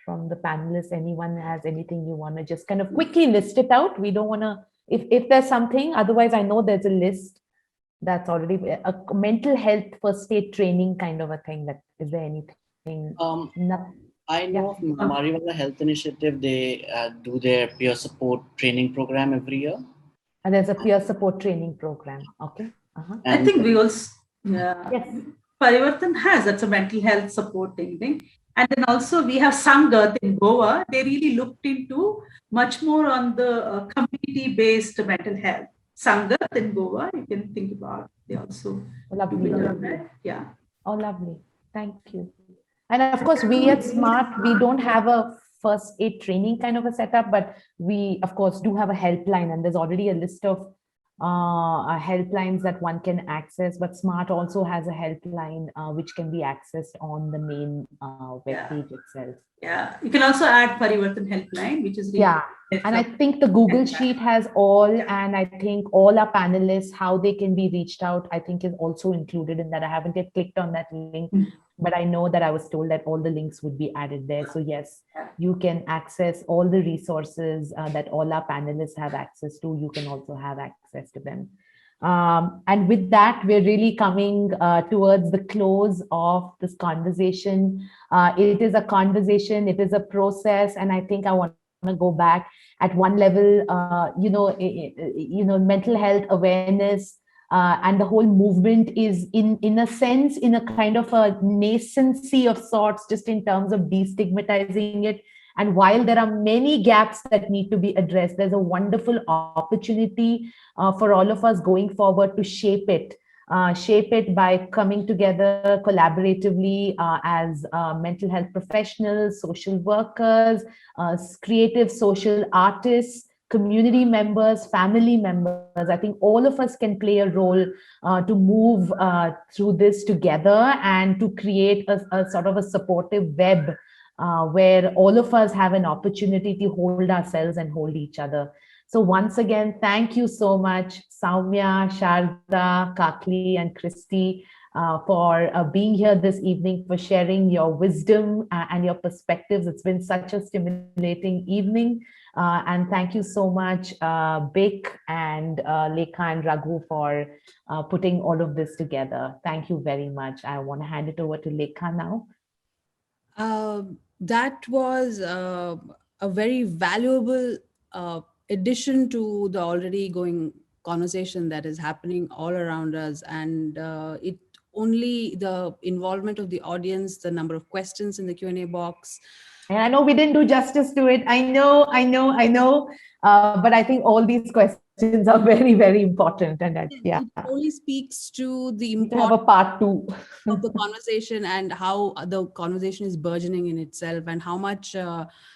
From the panelists, anyone has anything you want to just kind of quickly list it out? We don't want to, if there's something, otherwise I know there's a list that's already a mental health first aid training kind of a thing. That is there anything? I know Mariwala Health Initiative, they do their peer support training program every year. And there's a peer support training program. Okay. I think we also, yes. Parivartan has, that's a mental health supporting thing. And then also we have Sangat in Goa. They really looked into much more on the community-based mental health. Sangat in Goa, you can think about. They also lovely. Yeah. Oh, lovely. Thank you. And of course, we at SMART, we don't have a first aid training kind of a setup, but we, of course, do have a helpline, and there's already a list of helplines that one can access, but SMART also has a helpline which can be accessed on the main web page itself. Yeah, you can also add Parivartan helpline, which is really and I think the Google Sheet has all, and I think all our panelists, how they can be reached out, I think is also included in that. I haven't yet clicked on that link, but I know that I was told that all the links would be added there. So yes, you can access all the resources that all our panelists have access to. You can also have access to them. And with that, we're really coming towards the close of this conversation. It is a conversation, it is a process, and I think I want to go back at one level, mental health awareness and the whole movement is in a sense, in a kind of a nascency of sorts, just in terms of destigmatizing it. And while there are many gaps that need to be addressed, there's a wonderful opportunity for all of us going forward to shape it by coming together collaboratively as mental health professionals, social workers, creative social artists, community members, family members. I think all of us can play a role to move through this together and to create a sort of a supportive web where all of us have an opportunity to hold ourselves and hold each other. So once again, thank you so much, Soumya, Sharda, Kakli, and Christy, for being here this evening, for sharing your wisdom and your perspectives. It's been such a stimulating evening. And thank you so much, Bik and Lekha and Raghu, for putting all of this together. Thank you very much. I want to hand it over to Lekha now. That was a very valuable addition to the already going conversation that is happening all around us. And it only the involvement of the audience, the number of questions in the Q&A box. And I know we didn't do justice to it. I know. But I think all these questions are very, very important. And it only speaks to the importance have a part 2 of the conversation and how the conversation is burgeoning in itself and how much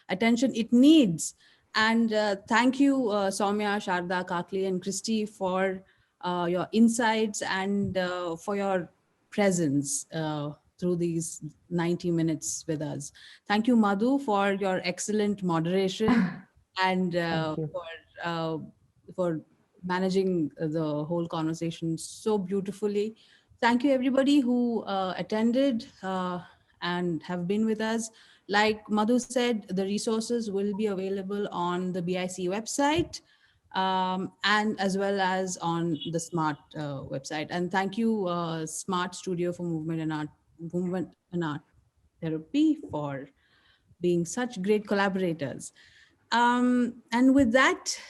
attention it needs. And thank you, Soumya, Sharda, Kakli, and Christy for your insights and for your presence through these 90 minutes with us. Thank you, Madhu, for your excellent moderation and for managing the whole conversation so beautifully. Thank you, everybody who attended and have been with us. Like Madhu said, the resources will be available on the BIC website. and as well as on the Smart website. And thank you, Smart Studio for Movement and Art Therapy, for being such great collaborators. And with that,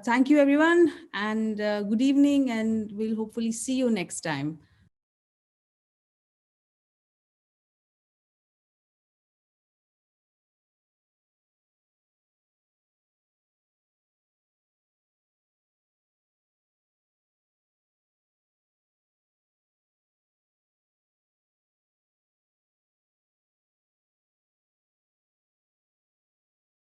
thank you everyone, and good evening, and we'll hopefully see you next time.